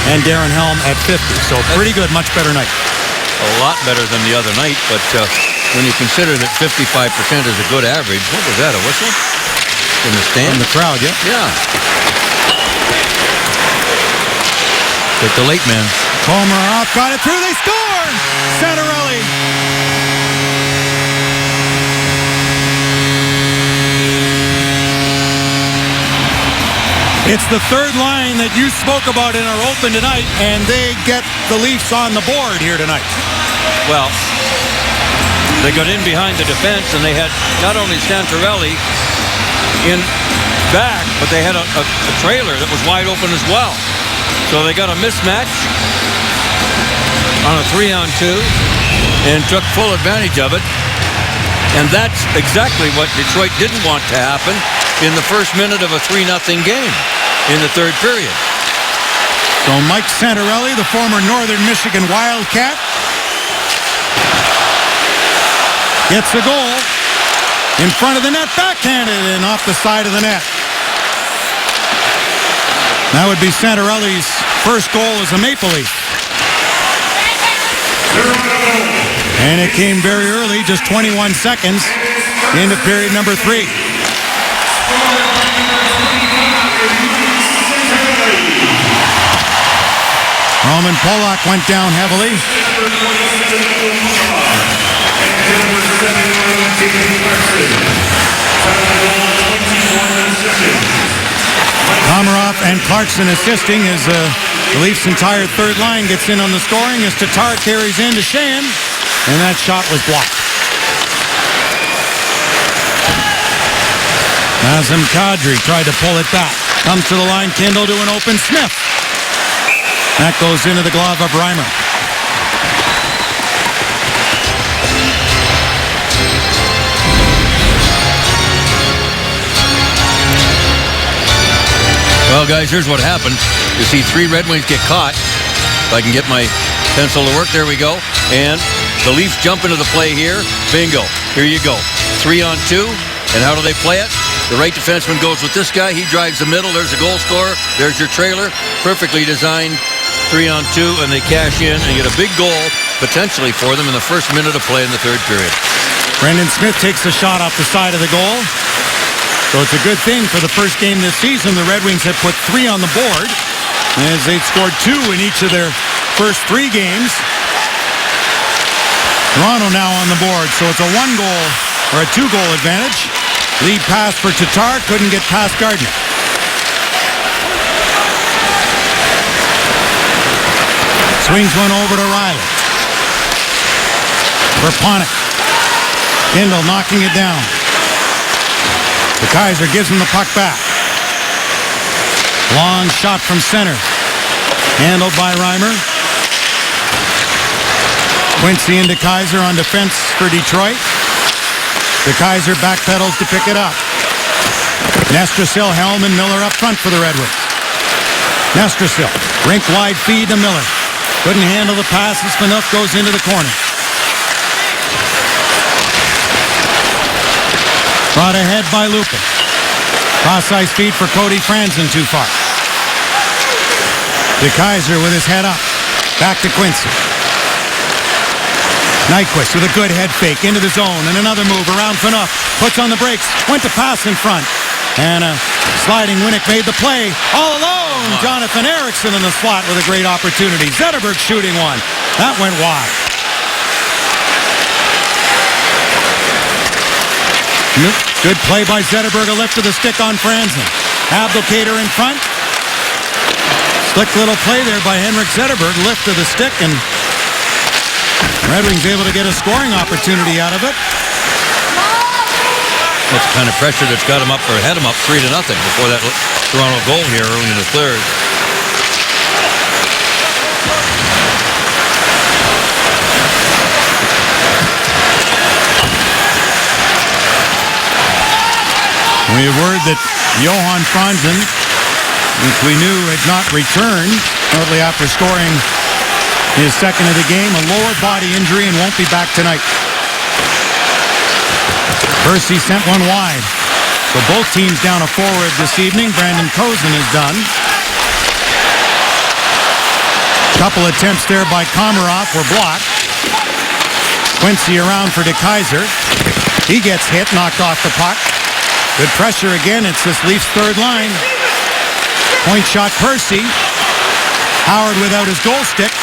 And Darren Helm at 50%. So pretty good, much better night. A lot better than the other night, but when you consider that 55% is a good average, what was that, a whistle? In the stand? In the crowd, yeah. Yeah. But the late man. Komarov got it through, they scored! Santorelli. It's the third line that you spoke about in our open tonight, and they get the Leafs on the board here tonight. Well, they got in behind the defense, and they had not only Santorelli in back, but they had a trailer that was wide open as well. So they got a mismatch on a 3-on-2 and took full advantage of it. And that's exactly what Detroit didn't want to happen in the first minute of a 3-0 game in the third period. So Mike Santorelli, the former Northern Michigan Wildcat, gets a goal in front of the net, backhanded and off the side of the net. That would be Santorelli's first goal as a Maple Leaf. And it came very early, just 21 seconds into period number 3. Roman Polak went down heavily. Komarov and Clarkson assisting as the Leafs' entire third line gets in on the scoring as Tatar carries in to Sheahan, and that shot was blocked. Nazem Kadri tried to pull it back. Comes to the line, Kindle to an open Smith. That goes into the glove of Reimer. Well, guys, here's what happened. You see 3 Red Wings get caught. If I can get my pencil to work, there we go. And the Leafs jump into the play here. Bingo. Here you go. 3-on-2. And how do they play it? The right defenseman goes with this guy. He drives the middle. There's a goal scorer. There's your trailer. Perfectly designed 3-on-2, and they cash in and get a big goal potentially for them in the first minute of play in the third period. Brendan Smith takes the shot off the side of the goal. So it's a good thing for the first game this season. The Red Wings have put 3 on the board as they'd scored 2 in each of their first 3 games. Toronto now on the board, so it's a 1-goal or a 2-goal advantage. Lead pass for Tatar, couldn't get past Gardner. Swings one over to Riley. For Panik. Kindle knocking it down. The Kaiser gives him the puck back. Long shot from center. Handled by Reimer. Quincy into Kaiser on defense for Detroit. The Kaiser backpedals to pick it up. Nestrasil, Helm, and Miller up front for the Red Wings. Nestrasil, rink-wide feed to Miller. Couldn't handle the pass as Phaneuf goes into the corner. Brought ahead by Lupin. Cross-ice feed for Cody Franzen too far. De Kaiser with his head up. Back to Quincy. Nyquist with a good head fake into the zone and another move around Phaneuf. Puts on the brakes. Went to pass in front. And a sliding Winnick made the play. All alone. Jonathan Eriksson in the slot with a great opportunity. Zetterberg shooting one. That went wide. Good play by Zetterberg. A lift to the stick on Franzen. Abdelkader in front. Slick little play there by Henrik Zetterberg. Lift to the stick, and Red Wings able to get a scoring opportunity out of it. That's the kind of pressure that's got him up, or had him up 3-0 before that Toronto goal here early in the third. We have word that Johan Franzen, which we knew had not returned shortly after scoring his second of the game, a lower body injury, and won't be back tonight. Percy sent one wide. So both teams down a forward this evening. Brandon Kozin is done. Couple attempts there by Komarov were blocked. Quincy around for De Kaiser. He gets hit, knocked off the puck. Good pressure again. It's this Leafs third line. Point shot Percy. Howard without his goal stick.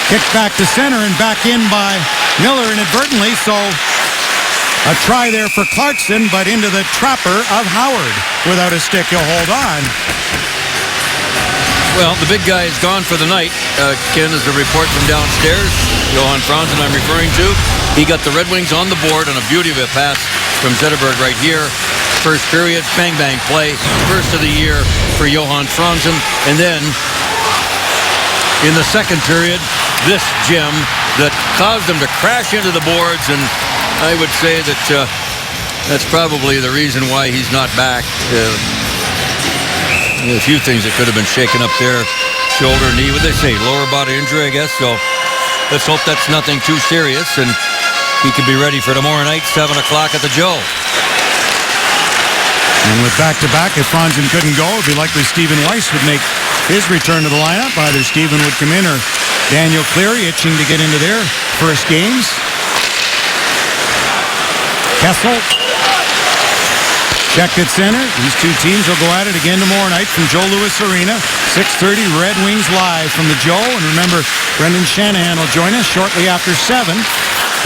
Kicked back to center and back in by Miller inadvertently. So a try there for Clarkson, but into the trapper of Howard. Without a stick, he'll hold on. Well, the big guy is gone for the night. Ken, is a report from downstairs. Johan Franzen I'm referring to. He got the Red Wings on the board on a beauty of a pass from Zetterberg right here. First period, bang-bang play. First of the year for Johan Franzen. And then, in the second period, this gem that caused him to crash into the boards. And I would say that that's probably the reason why he's not back. A few things that could have been shaken up there. Shoulder, knee, what they say, lower body injury, I guess. So let's hope that's nothing too serious, and he can be ready for tomorrow night, 7 o'clock at the Joe. And with back-to-back, if Franzen couldn't go, it'd be likely Stephen Weiss would make his return to the lineup. Either Stephen would come in or Daniel Cleary itching to get into their first games. Kessel. Checked at center. These two teams will go at it again tomorrow night from Joe Louis Arena. 6:30 Red Wings live from the Joe. And remember, Brendan Shanahan will join us shortly after 7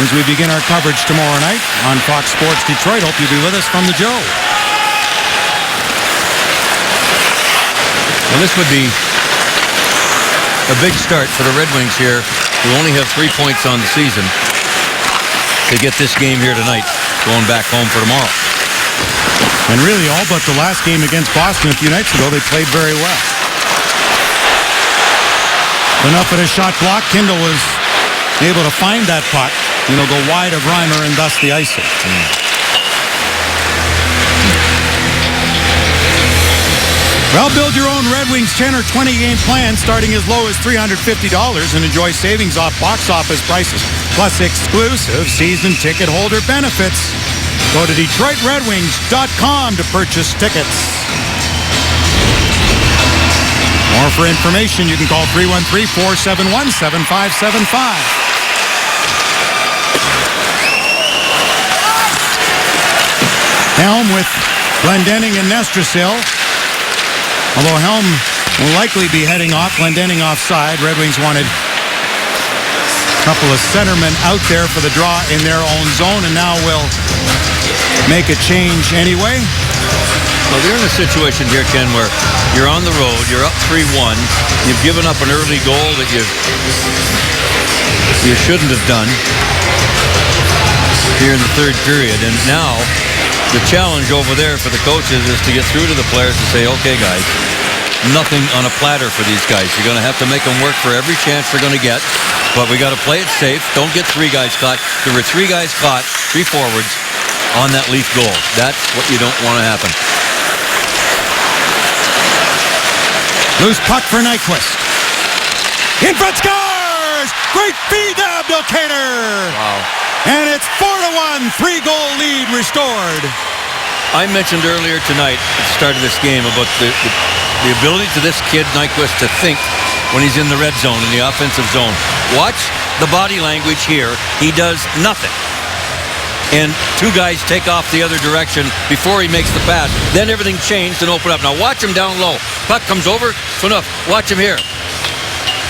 as we begin our coverage tomorrow night on Fox Sports Detroit. Hope you'll be with us from the Joe. Well, this would be a big start for the Red Wings here, who only have 3 points on the season, to get this game here tonight, going back home for tomorrow. And really, all but the last game against Boston a few nights ago, they played very well. Enough at a shot block. Kindle was able to find that puck. Go wide of Reimer and thus the icing. Well, build your own Red Wings 10 or 20 game plan starting as low as $350 and enjoy savings off box office prices, plus exclusive season ticket holder benefits. Go to DetroitRedWings.com to purchase tickets. More for information, you can call 313-471-7575. Helm with Glendening and Nestrasil. Although Helm will likely be heading off, Glendening offside. Red Wings wanted a couple of centermen out there for the draw in their own zone, and now will make a change anyway. Well, they're in a situation here, Ken, where you're on the road, you're up 3-1, you've given up an early goal that you shouldn't have done. here in the third period. And now the challenge over there for the coaches is to get through to the players and say, okay, guys, nothing on a platter for these guys. You're going to have to make them work for every chance they're going to get. But we got to play it safe. Don't get 3 guys caught. There were 3 guys caught, 3 forwards, on that Leaf goal. That's what you don't want to happen. Loose puck for Nyquist. In front, scores! Great feed to Abdelkader! Wow. And it's 4-1, 3-goal lead restored. I mentioned earlier tonight at the start of this game about the ability to this kid, Nyquist, to think when he's in the red zone, in the offensive zone. Watch the body language here. He does nothing. And 2 guys take off the other direction before he makes the pass. Then everything changed and opened up. Now watch him down low. Puck comes over. Enough. Watch him here.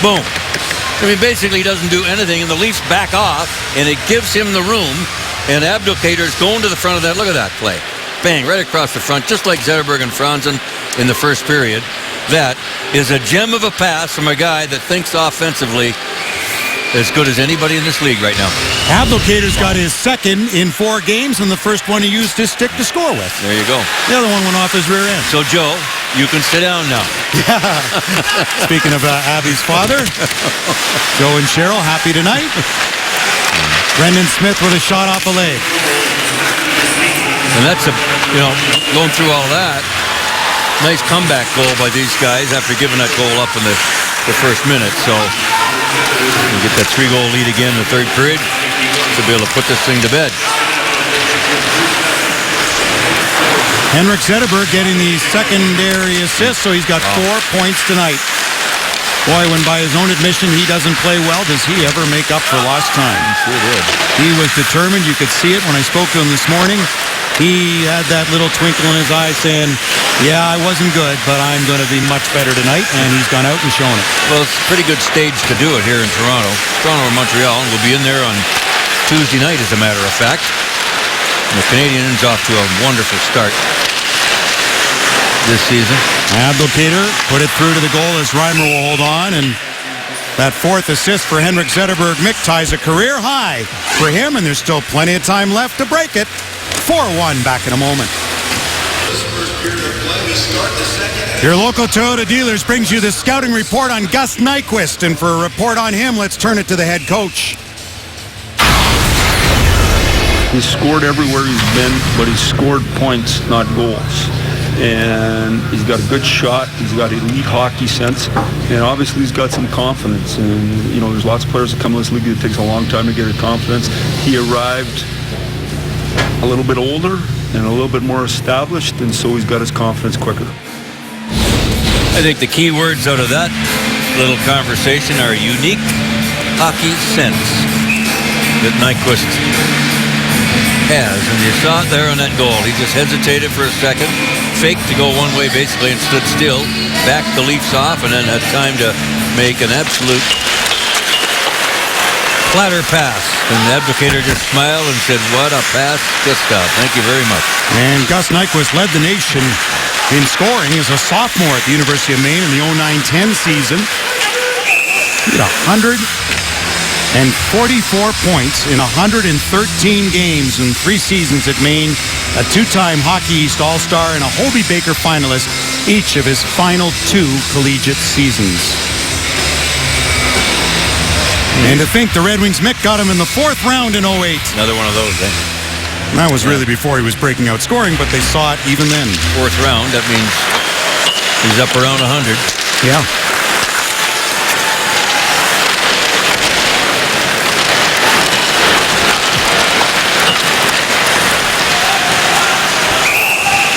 Boom. I mean, basically he doesn't do anything, and the Leafs back off, and it gives him the room. And Abdelkader's going to the front of that. Look at that play. Bang, right across the front, just like Zetterberg and Franzen in the first period. That is a gem of a pass from a guy that thinks offensively as good as anybody in this league right now. Abdelkader's got his second in 4 games, and the first one he used his stick to score with. There you go. The other one went off his rear end. So, Joe, you can sit down now. Yeah. Speaking of Abby's father, Joe and Cheryl, happy tonight. Brendan Smith with a shot off a leg. And that's going through all that, nice comeback goal by these guys after giving that goal up in the first minute. So you get that 3-goal lead again in the third period to be able to put this thing to bed. Henrik Zetterberg getting the secondary assist, so he's got 4 points tonight. Boy, when by his own admission he doesn't play well, does he ever make up for lost time? He sure did. He was determined. You could see it when I spoke to him this morning. He had that little twinkle in his eye saying, yeah, I wasn't good, but I'm going to be much better tonight, and he's gone out and shown it. Well, it's a pretty good stage to do it here in Toronto. Toronto or Montreal, and we'll be in there on Tuesday night, as a matter of fact. And the Canadians off to a wonderful start this season. Abdelkader put it through to the goal as Reimer will hold on, and that 4th assist for Henrik Zetterberg. Mick ties a career high for him, and there's still plenty of time left to break it. 4-1, back in a moment. Your local Toyota dealers brings you the scouting report on Gus Nyquist, and for a report on him, let's turn it to the head coach. He's scored everywhere he's been, but he's scored points, not goals. And he's got a good shot. He's got elite hockey sense, and obviously he's got some confidence. And there's lots of players that come to this league that takes a long time to get their confidence. He arrived a little bit older and a little bit more established, and so he's got his confidence quicker. I think the key words out of that little conversation are unique hockey sense that Nyquist has, and you saw it there on that goal. He just hesitated for a second, faked to go one way basically, and stood still, backed the Leafs off, and then had time to make an absolute platter pass. And Abdelkader just smiled and said, what a pass, Gustav. Thank you very much. And Gus Nyquist led the nation in scoring as a sophomore at the University of Maine in the 09-10 season. He had 144 points in 113 games in 3 seasons at Maine, a 2-time Hockey East All-Star and a Hobey Baker finalist each of his final 2 collegiate seasons. And to think the Red Wings Mick got him in the 4th round in 08. Another one of those, eh? That was really before he was breaking out scoring, but they saw it even then. 4th round, that means he's up around 100. Yeah.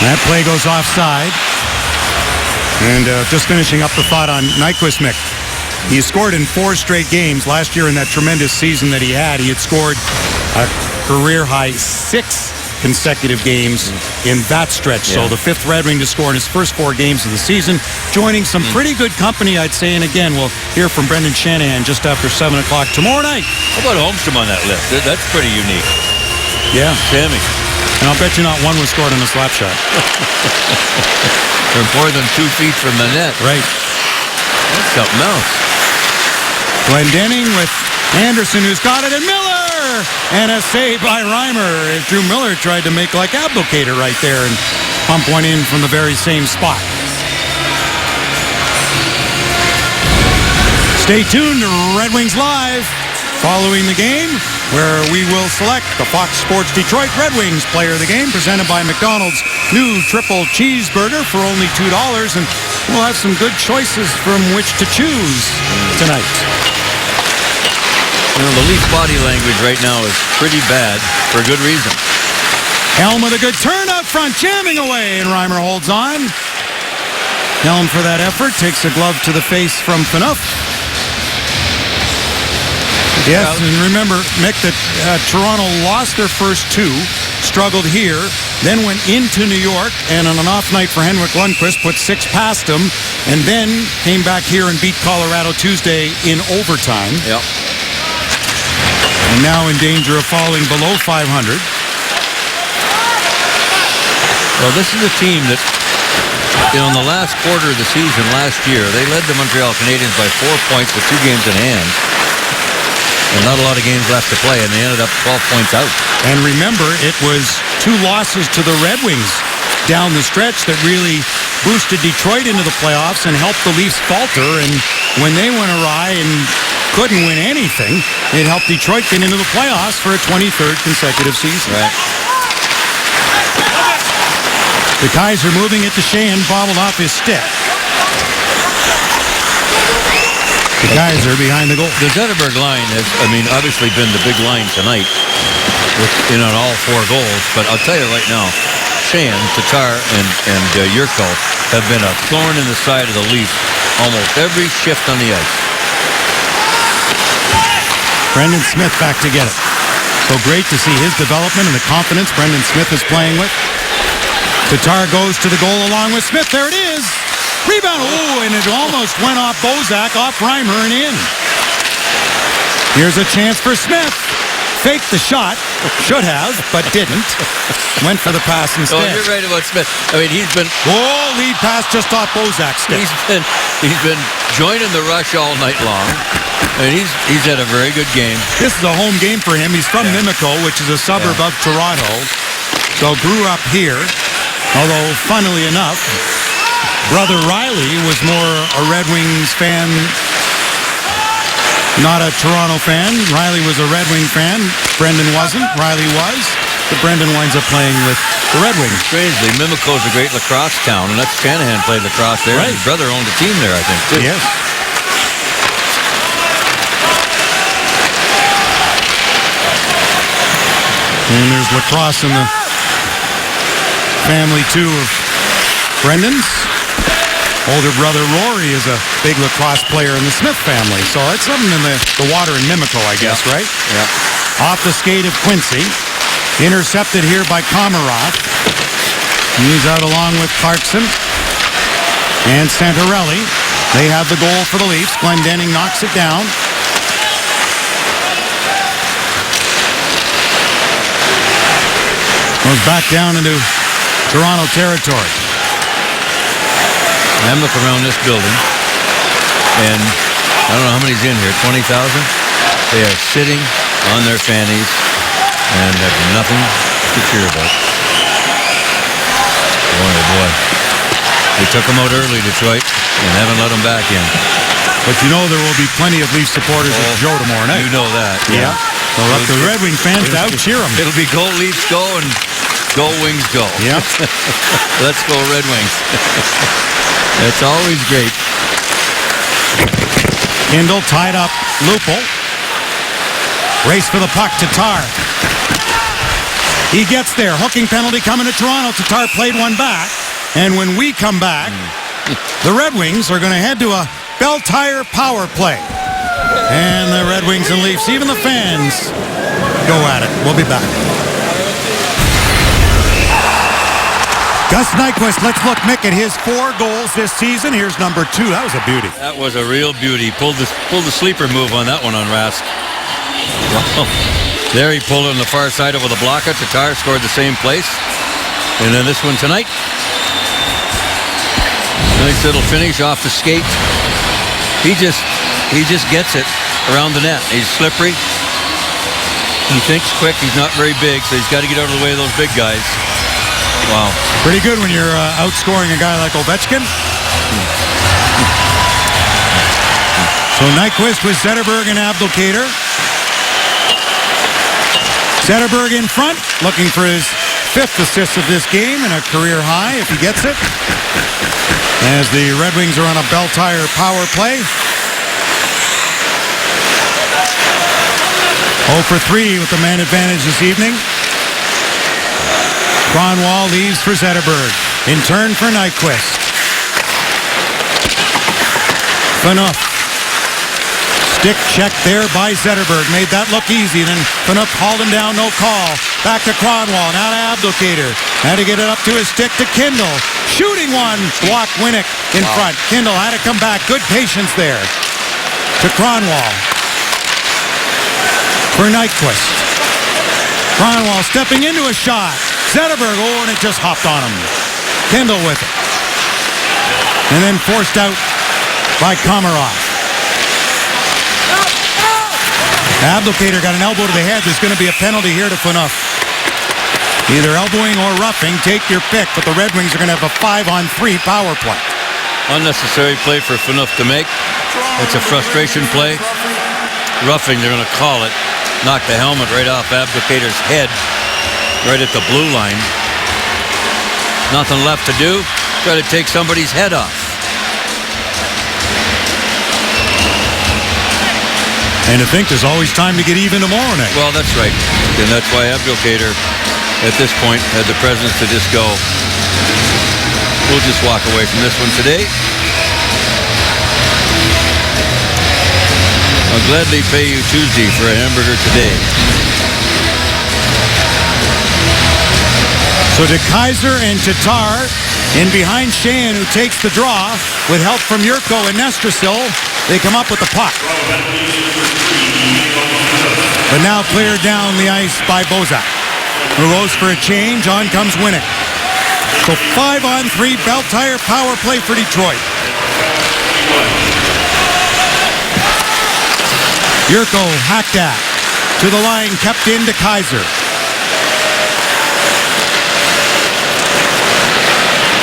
That play goes offside. And just finishing up the thought on Nyquist, Mick. He scored in 4 straight games. Last year in that tremendous season that he had scored a career-high 6 consecutive games in that stretch. Yeah. So the 5th Red Wing to score in his first 4 games of the season, joining some pretty good company, I'd say. And again, we'll hear from Brendan Shanahan just after 7 o'clock tomorrow night. How about Holmstrom on that list? That's pretty unique. Yeah. Sammy. And I'll bet you not one was scored on a slap shot. They're more than 2 feet from the net. Right. That's something else. Glendening with Anderson, who's got it, and Miller! there, and a save by Reimer. Drew Miller tried to make like Abdelkader right there and pump one in from the very same spot. Stay tuned to Red Wings Live following the game, where we will select the Fox Sports Detroit Red Wings player of the game, presented by McDonald's new triple cheeseburger for only $2, and we'll have some good choices from which to choose tonight. You know, the Leafs body language right now is pretty bad for a good reason. Helm with a good turn up front, jamming away, and Reimer holds on. Helm for that effort, takes a glove to the face from Phaneuf. Yes, and remember, Mick, that Toronto lost their first two, struggled here, then went into New York, and on an off night for Henrik Lundqvist, put 6 past him, and then came back here and beat Colorado Tuesday in overtime. Yep. And now in danger of falling below 500. Well, this is a team that, in the last quarter of the season last year, they led the Montreal Canadiens by 4 points with 2 games in hand. And not a lot of games left to play, and they ended up 12 points out. And remember, it was 2 losses to the Red Wings down the stretch that really boosted Detroit into the playoffs and helped the Leafs falter. And when they went awry and couldn't win anything, it helped Detroit get into the playoffs for a 23rd consecutive season. Right. The Kaiser moving it to Sheahan, bobbled off his stick. The Kaiser behind the goal. The Zetterberg line has, obviously been the big line tonight in on all 4 goals. But I'll tell you right now, Sheahan, Tatar, and Yurko have been a thorn in the side of the Leafs almost every shift on the ice. Brendan Smith back to get it. So great to see his development and the confidence Brendan Smith is playing with. Tatar goes to the goal along with Smith. There it is. Rebound. Oh, and it almost went off Bozak, off Reimer, and in. Here's a chance for Smith. Faked the shot. Should have, but didn't. Went for the pass instead. Oh, you're right about Smith. He's been... Oh, lead pass just off Bozak's stick. He's been joining the rush all night long. And he's had a very good game. This is a home game for him. He's from Mimico, which is a suburb of Toronto. So grew up here. Although, funnily enough, brother Riley was more a Red Wings fan, not a Toronto fan. Riley was a Red Wing fan. Brendan wasn't. Riley was. But Brendan winds up playing with the Red Wings. Strangely, Mimico's a great lacrosse town, and that's Shanahan played lacrosse there. Right. His brother owned a team there, I think, too. Yes. And there's lacrosse in the family, too, of Brendan's. Older brother Rory is a big lacrosse player in the Smith family. So it's something in the water in Mimico, I guess, right? Yeah. Off the skate of Quincy. Intercepted here by Komarov. He's out along with Clarkson. And Santorelli. They have the goal for the Leafs. Glendening knocks it down. Goes back down into Toronto territory. I'm looking around this building, and I don't know how many's in here, 20,000? They are sitting on their fannies and have nothing to cheer about. Boy, oh boy. They took them out early, Detroit, and haven't let them back in. But you know there will be plenty of Leaf supporters at Joe tomorrow night. You know that. Yeah. So up to the Red Wing fans to out-cheer them. It'll be go Leafs go and go Wings go. Yeah. Let's go Red Wings. It's always great. Kindle tied up Lupul. Race for the puck. Tatar. He gets there. Hooking penalty coming to Toronto. Tatar played one back. And when we come back, the Red Wings are going to head to a Bell Tire power play. And the Red Wings and Leafs, even the fans, go at it. We'll be back. Gus Nyquist, let's look, Mick, at his 4 goals this season. Here's number 2. That was a beauty. That was a real beauty. Pulled the sleeper move on that one on Rask. Wow. There he pulled on the far side over the blocker. Tatar scored the same place. And then this one tonight. Nice little finish off the skate. He just gets it around the net. He's slippery. He thinks quick. He's not very big, so he's got to get out of the way of those big guys. Wow. Pretty good when you're outscoring a guy like Ovechkin. So Nyquist with Zetterberg and Abdelkader. Zetterberg in front, looking for his 5th assist of this game and a career high if he gets it. As the Red Wings are on a Bell Tire power play. 0 for 3 with the man advantage this evening. Kronwall leaves for Zetterberg. In turn for Nyquist. Phaneuf. Stick check there by Zetterberg. Made that look easy. Then Phaneuf hauled him down, no call. Back to Kronwall. Now to Abdelkader. Had to get it up to his stick to Kindle. Shooting one. Block Winnick in front. Kindle had to come back. Good patience there. To Kronwall. For Nyquist. Kronwall stepping into a shot. Zetterberg, and it just hopped on him. Kindle with it. And then forced out by Komarov. Abdelkader got an elbow to the head. There's going to be a penalty here to Phaneuf. Either elbowing or roughing, take your pick, but the Red Wings are going to have a 5-on-3 power play. Unnecessary play for Phaneuf to make. It's a frustration play. Roughing, they're going to call it. Knocked the helmet right off Abdelkader's head, right at the blue line. Nothing left to do. Try to take somebody's head off. And to think there's always time to get even tomorrow night. Well, that's right. And that's why Abdelkader, at this point, had the presence to just go, we'll just walk away from this one today. I'll gladly pay you Tuesday for a hamburger today. So to Kaiser and Tatar in behind Sheahan, who takes the draw with help from Yurko and Nestrasil. They come up with the puck. But now cleared down the ice by Bozak, who rose for a change. On comes Winnick. So 5-on-3 Bell Tire power play for Detroit. Yurko hacked at. To the line, kept in to Kaiser.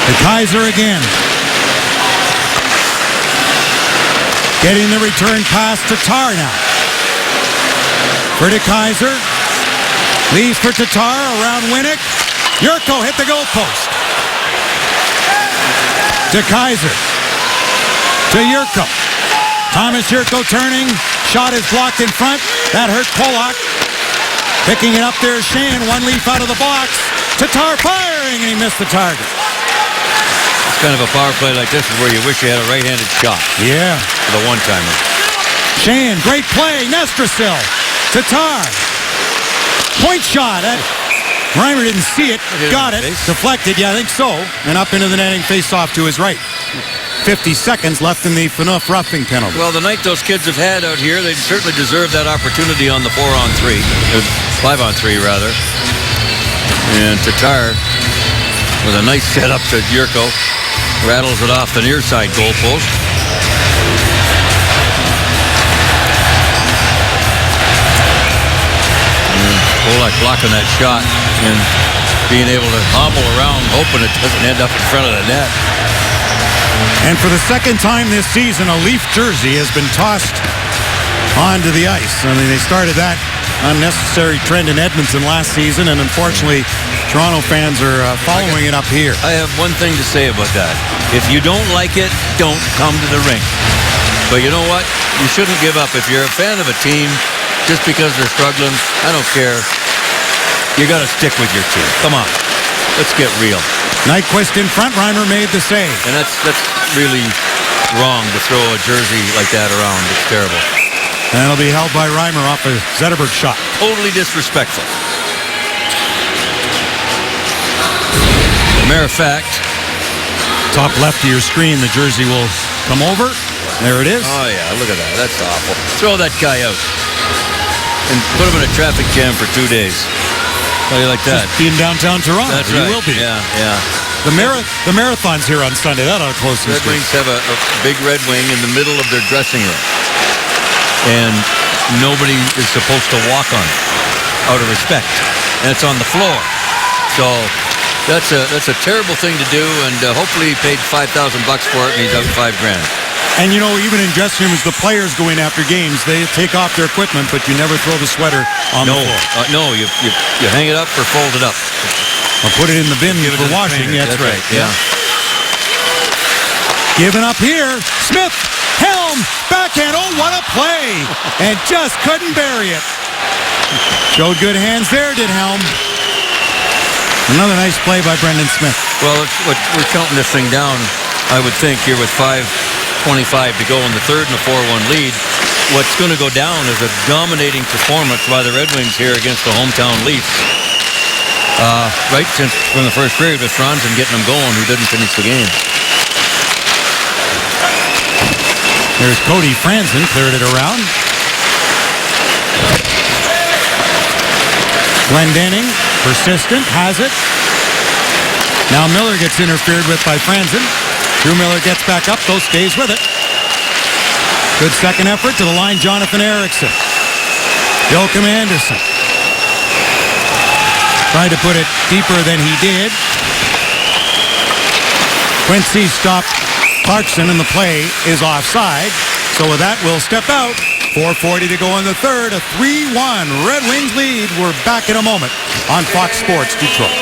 To Kaiser again. Getting the return pass to Tatar now. For de Kaiser. Leaves for Tatar around Winnick. Yurko hit the goalpost. De Kaiser. To Yurko. Thomas Yurko turning. Shot is blocked in front. That hurt Polak. Picking it up there is Sheahan. One leaf out of the box. Tatar firing, and he missed the target. It's kind of a power play like this is where you wish you had a right-handed shot. Yeah. For the one-timer. Sheahan, great play. Nestrasil. Tatar. Point shot. Reimer didn't see it. Got it. Deflected. Yeah, I think so. And up into the netting, face off to his right. 50 seconds left in the Phaneuf roughing penalty. Well, the night those kids have had out here, they certainly deserve that opportunity on the 4-on-3. 5-on-3, rather. And Tatar, with a nice setup to Yurko, rattles it off the near side goalpost. Polak blocking that shot and being able to hobble around, hoping it doesn't end up in front of the net. And for the second time this season, a Leaf jersey has been tossed onto the ice. I mean, they started that unnecessary trend in Edmonton last season, and unfortunately, Toronto fans are following it up here. I have one thing to say about that. If you don't like it, don't come to the rink. But you know what? You shouldn't give up. If you're a fan of a team, just because they're struggling, I don't care. You got to stick with your team. Come on. Let's get real. Nyquist in front. Reimer made the save. And that's really wrong to throw a jersey like that around. It's terrible. And it'll be held by Reimer off a Zetterberg shot. Totally disrespectful. Matter of fact, top left of your screen, the jersey will come over. There it is. Oh, yeah, look at that. That's awful. Throw that guy out and put him in a traffic jam for 2 days. How do you like that? Just be in downtown Toronto. That's you right. will be. Yeah, yeah. The marathon's here on Sunday. That ought to close some Red streets. Wings have a big Red Wing in the middle of their dressing room. And nobody is supposed to walk on it. out of respect, and it's on the floor. So that's a terrible thing to do, and hopefully he paid $5,000 for it, and he's out $5,000. And, you know, even in dressing rooms, the players go in after games. They take off their equipment, but you never throw the sweater on the floor. No, you hang it up or fold it up. Or put it in the bin for washing. That's right. Yeah. Giving up here. Smith, Helm, backhand. Oh, what a play. And just couldn't bury it. Showed good hands there, did Helm. Another nice play by Brendan Smith. Well, we're counting this thing down, I would think, here with 5:25 to go in the third and a 4-1 lead. What's going to go down is a dominating performance by the Red Wings here against the hometown Leafs. Right since from the first period with Franzen getting them going, who didn't finish the game. There's Cody Franzen, cleared it around. Glendening, persistent, has it. Now Miller gets interfered with by Franzen. Drew Miller gets back up, though stays with it. Good second effort to the line, Jonathan Eriksson. Joakim Anderson. Tried to put it deeper than he did. Quincy stopped Clarkson, and the play is offside. So with that, we'll step out. 4:40 to go in the third. A 3-1 Red Wings lead. We're back in a moment on Fox Sports Detroit.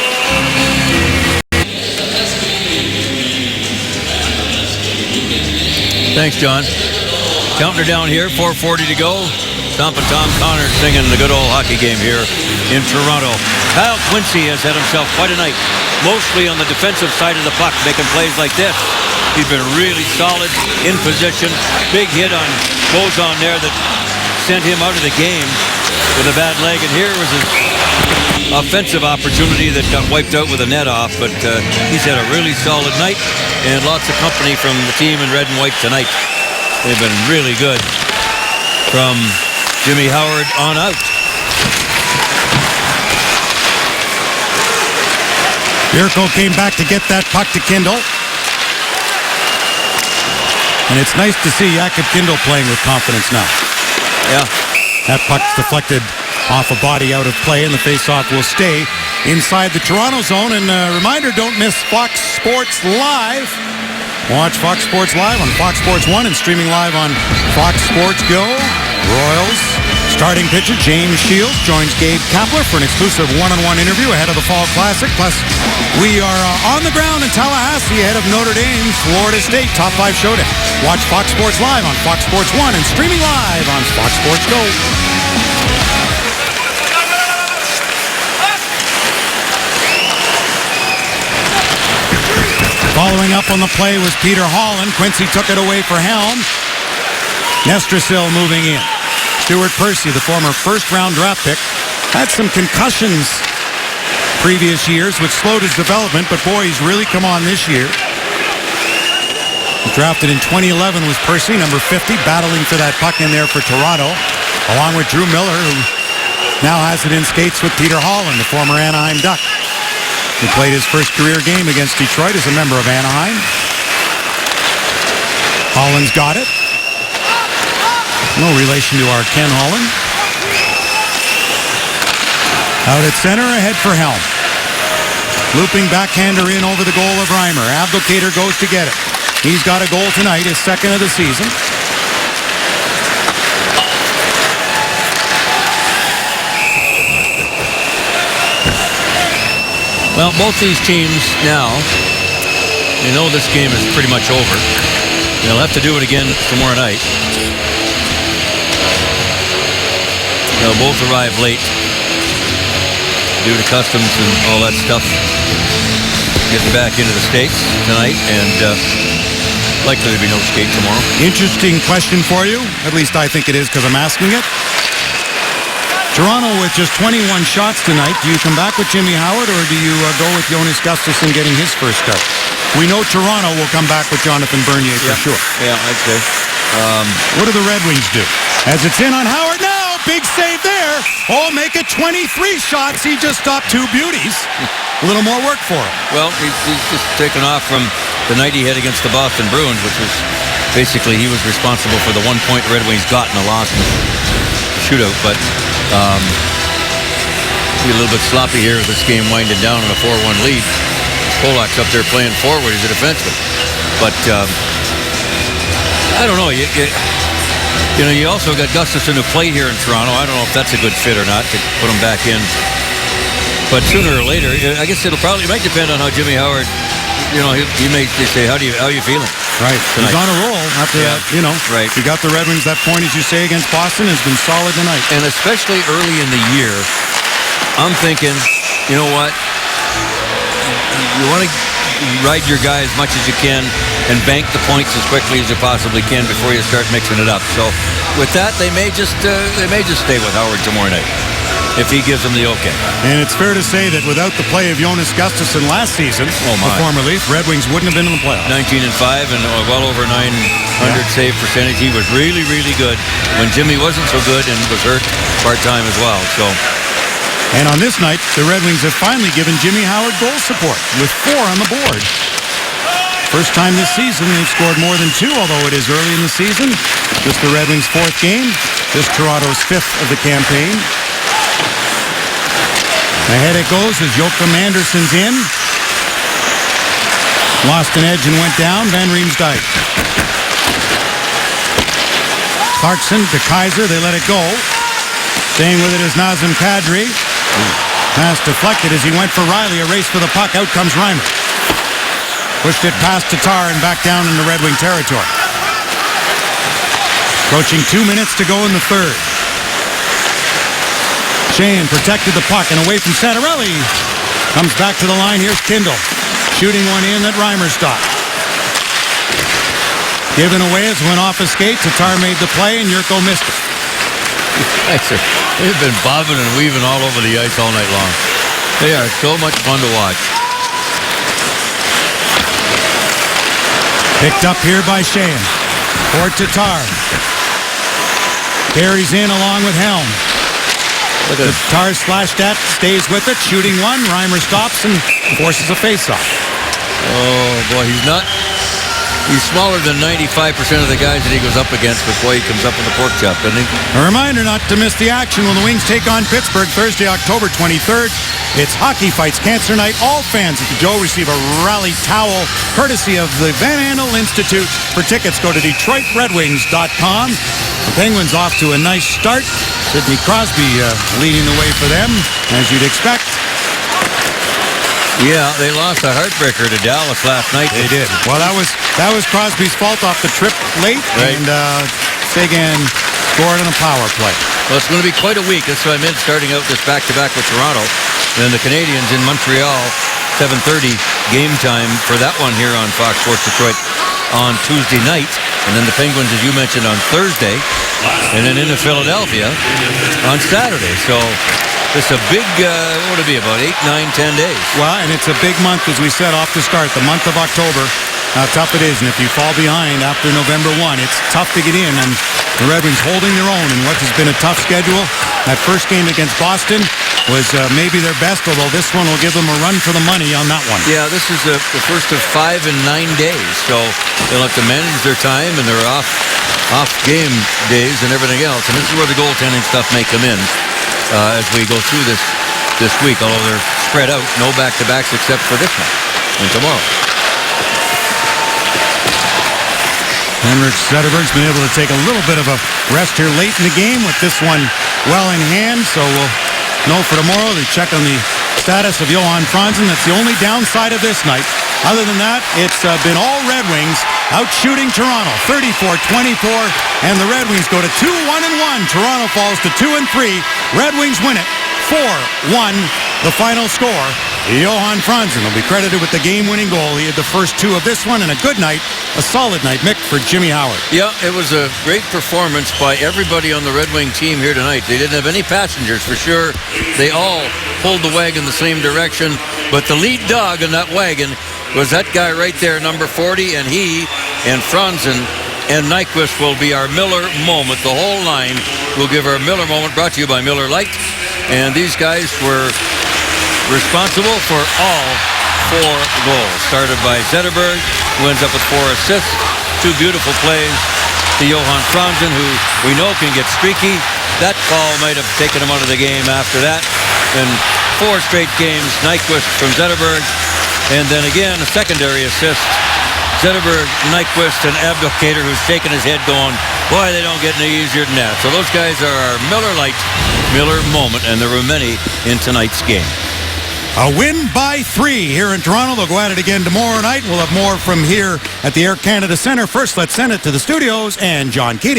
Thanks, John. Counting her down here, 4:40 to go. Stompin' Tom Connor singing the good old hockey game here in Toronto. Kyle Quincy has had himself quite a night, mostly on the defensive side of the puck, making plays like this. He's been really solid, in position. Big hit on Bozon there that sent him out of the game with a bad leg. And here was his offensive opportunity that got wiped out with a net off. But he's had a really solid night and lots of company from the team in red and white tonight. They've been really good from Jimmy Howard on out. Birko came back to get that puck to Kindle. And it's nice to see Jakob Kindle playing with confidence now. Yeah. That puck's deflected off a body out of play, and the faceoff will stay inside the Toronto zone. And a reminder, don't miss Fox Sports Live. Watch Fox Sports Live on Fox Sports 1 and streaming live on Fox Sports Go. Royals starting pitcher James Shields joins Gabe Kapler for an exclusive one-on-one interview ahead of the Fall Classic. Plus, we are on the ground in Tallahassee ahead of Notre Dame, Florida State, Top 5 Showdown. Watch Fox Sports Live on Fox Sports 1 and streaming live on Fox Sports Go. Following up on the play was Peter Holland. Quincy took it away for Helm. Nestrasil moving in. Stuart Percy, the former first-round draft pick, had some concussions previous years, which slowed his development, but boy, he's really come on this year. Drafted in 2011 was Percy, number 50, battling for that puck in there for Toronto, along with Drew Miller, who now has it in skates with Peter Holland, the former Anaheim Duck. He played his first career game against Detroit as a member of Anaheim. Holland's got it. No relation to our Ken Holland. Out at center, ahead for Helm. Looping backhander in over the goal of Reimer. Abdelkader goes to get it. He's got a goal tonight, his second of the season. Well, both these teams now, you know this game is pretty much over. They'll have to do it again tomorrow night. They'll both arrive late due to customs and all that stuff. Getting back into the States tonight, and likely to be no skate tomorrow. Interesting question for you. At least I think it is because I'm asking it. Toronto with just 21 shots tonight. Do you come back with Jimmy Howard, or do you go with Jonas Gustafsson getting his first start? We know Toronto will come back with Jonathan Bernier for sure. Yeah, I'd say. What do the Red Wings do? As it's in on Howard now. Big save there. Oh, make it 23 shots. He just stopped two beauties. A little more work for him. Well, he's just taken off from the night he had against the Boston Bruins, which was basically he was responsible for the 1 point the Red Wings got in the loss in the shootout. But Be a little bit sloppy here with this game winding down on a 4-1 lead. Polak's up there playing forward. He's a defenseman. But I don't know. You know, you also got Gustafsson who played here in Toronto. I don't know if that's a good fit or not to put him back in. But sooner or later, I guess it might depend on how Jimmy Howard, you know, he may say, how are you feeling? Right. Tonight? He's on a roll after that, you know. Right. He got the Red Wings. That point, as you say, against Boston has been solid tonight. And especially early in the year, I'm thinking, you know what? You want to ride your guy as much as you can and bank the points as quickly as you possibly can before you start mixing it up. So with that, they may just stay with Howard tomorrow night if he gives them the okay. And it's fair to say that without the play of Jonas Gustafsson last season, the former Leaf, Red Wings wouldn't have been in the playoffs. 19-5 and well over 900 save percentage. He was really, really good when Jimmy wasn't so good and was hurt part-time as well. So. And on this night, the Red Wings have finally given Jimmy Howard goal support with 4 on the board. First time this season they've scored more than 2, although it is early in the season. This the Red Wings' 4th game. This Toronto's 5th of the campaign. Ahead it goes as Joachim Andersson's in. Lost an edge and went down. Van Riemsdyk. Clarkson to Kaiser. They let it go. Staying with it is Nazem Kadri. Pass deflected as he went for Riley. A race for the puck. Out comes Reimer. Pushed it past Tatar and back down into Red Wing territory. Approaching 2 minutes to go in the third. Shane protected the puck and away from Santorelli. Comes back to the line. Here's Kindle. Shooting one in that Reimer stopped. Given away as went off his skate. Tatar made the play and Yurko missed it. They've been bobbing and weaving all over the ice all night long. They are so much fun to watch. Picked up here by Shane. For Tatar. Carries in along with Helm. Tatar slashed at, stays with it, shooting one. Reimer stops and forces a face-off. Oh, boy, he's smaller than 95% of the guys that he goes up against, but boy, he comes up with a pork chop, doesn't he? A reminder not to miss the action when the Wings take on Pittsburgh Thursday, October 23rd. It's Hockey Fights Cancer Night. All fans at the Joe receive a rally towel courtesy of the Van Andel Institute. For tickets, go to DetroitRedWings.com. The Penguins off to a nice start. Sidney Crosby leading the way for them, as you'd expect. Yeah, they lost a heartbreaker to Dallas last night. They did. Well, that was Crosby's fault off the trip late, right. And Seguin scored on a power play. Well, it's going to be quite a week. That's what I meant, starting out this back-to-back with Toronto. And the Canadians in Montreal, 7:30 game time for that one here on Fox Sports Detroit on Tuesday night. And then the Penguins, as you mentioned, on Thursday. And then into Philadelphia on Saturday. So it's a big, what would it be, about 8, 9, 10 days? Well, and it's a big month, as we said off the start, the month of October. How tough it is, and if you fall behind after November 1, it's tough to get in, and the Red Wings holding their own in what has been a tough schedule. That first game against Boston was maybe their best, although this one will give them a run for the money on that one. Yeah, this is the first of 5 and 9 days, so they'll have to manage their time, and they're off game days and everything else, and this is where the goaltending stuff may come in as we go through this week, although they're spread out, no back-to-backs except for this one and tomorrow. Henrik Zetterberg's been able to take a little bit of a rest here late in the game with this one well in hand, so we'll know for tomorrow to check on the status of Johan Franzen. That's the only downside of this night. Other than that, it's been all Red Wings out shooting Toronto 34-24, and the Red Wings go to 2-1-1. Toronto falls to 2-3. Red Wings win it 4-1. The final score. Johan Franzen will be credited with the game-winning goal. He had the first 2 of this one, and a good night, a solid night, Mick, for Jimmy Howard. Yeah, it was a great performance by everybody on the Red Wing team here tonight. They didn't have any passengers, for sure. They all pulled the wagon the same direction, but the lead dog in that wagon was that guy right there, number 40, and he and Franzen and Nyquist will be our Miller moment. The whole line will give our Miller moment, brought to you by Miller Lite. And these guys were responsible for all 4 goals. Started by Zetterberg, who ends up with 4 assists. 2 beautiful plays to Johan Franzen, who we know can get streaky. That call might have taken him out of the game after that. in 4 straight games. Nyquist from Zetterberg. And then again, a secondary assist. Zetterberg, Nyquist, and Abdelkader, who's shaking his head going, boy, they don't get any easier than that. So those guys are our Miller Lite, Miller moment, and there were many in tonight's game. A win by 3 here in Toronto. They'll go at it again tomorrow night. We'll have more from here at the Air Canada Centre. First, let's send it to the studios and John Keating.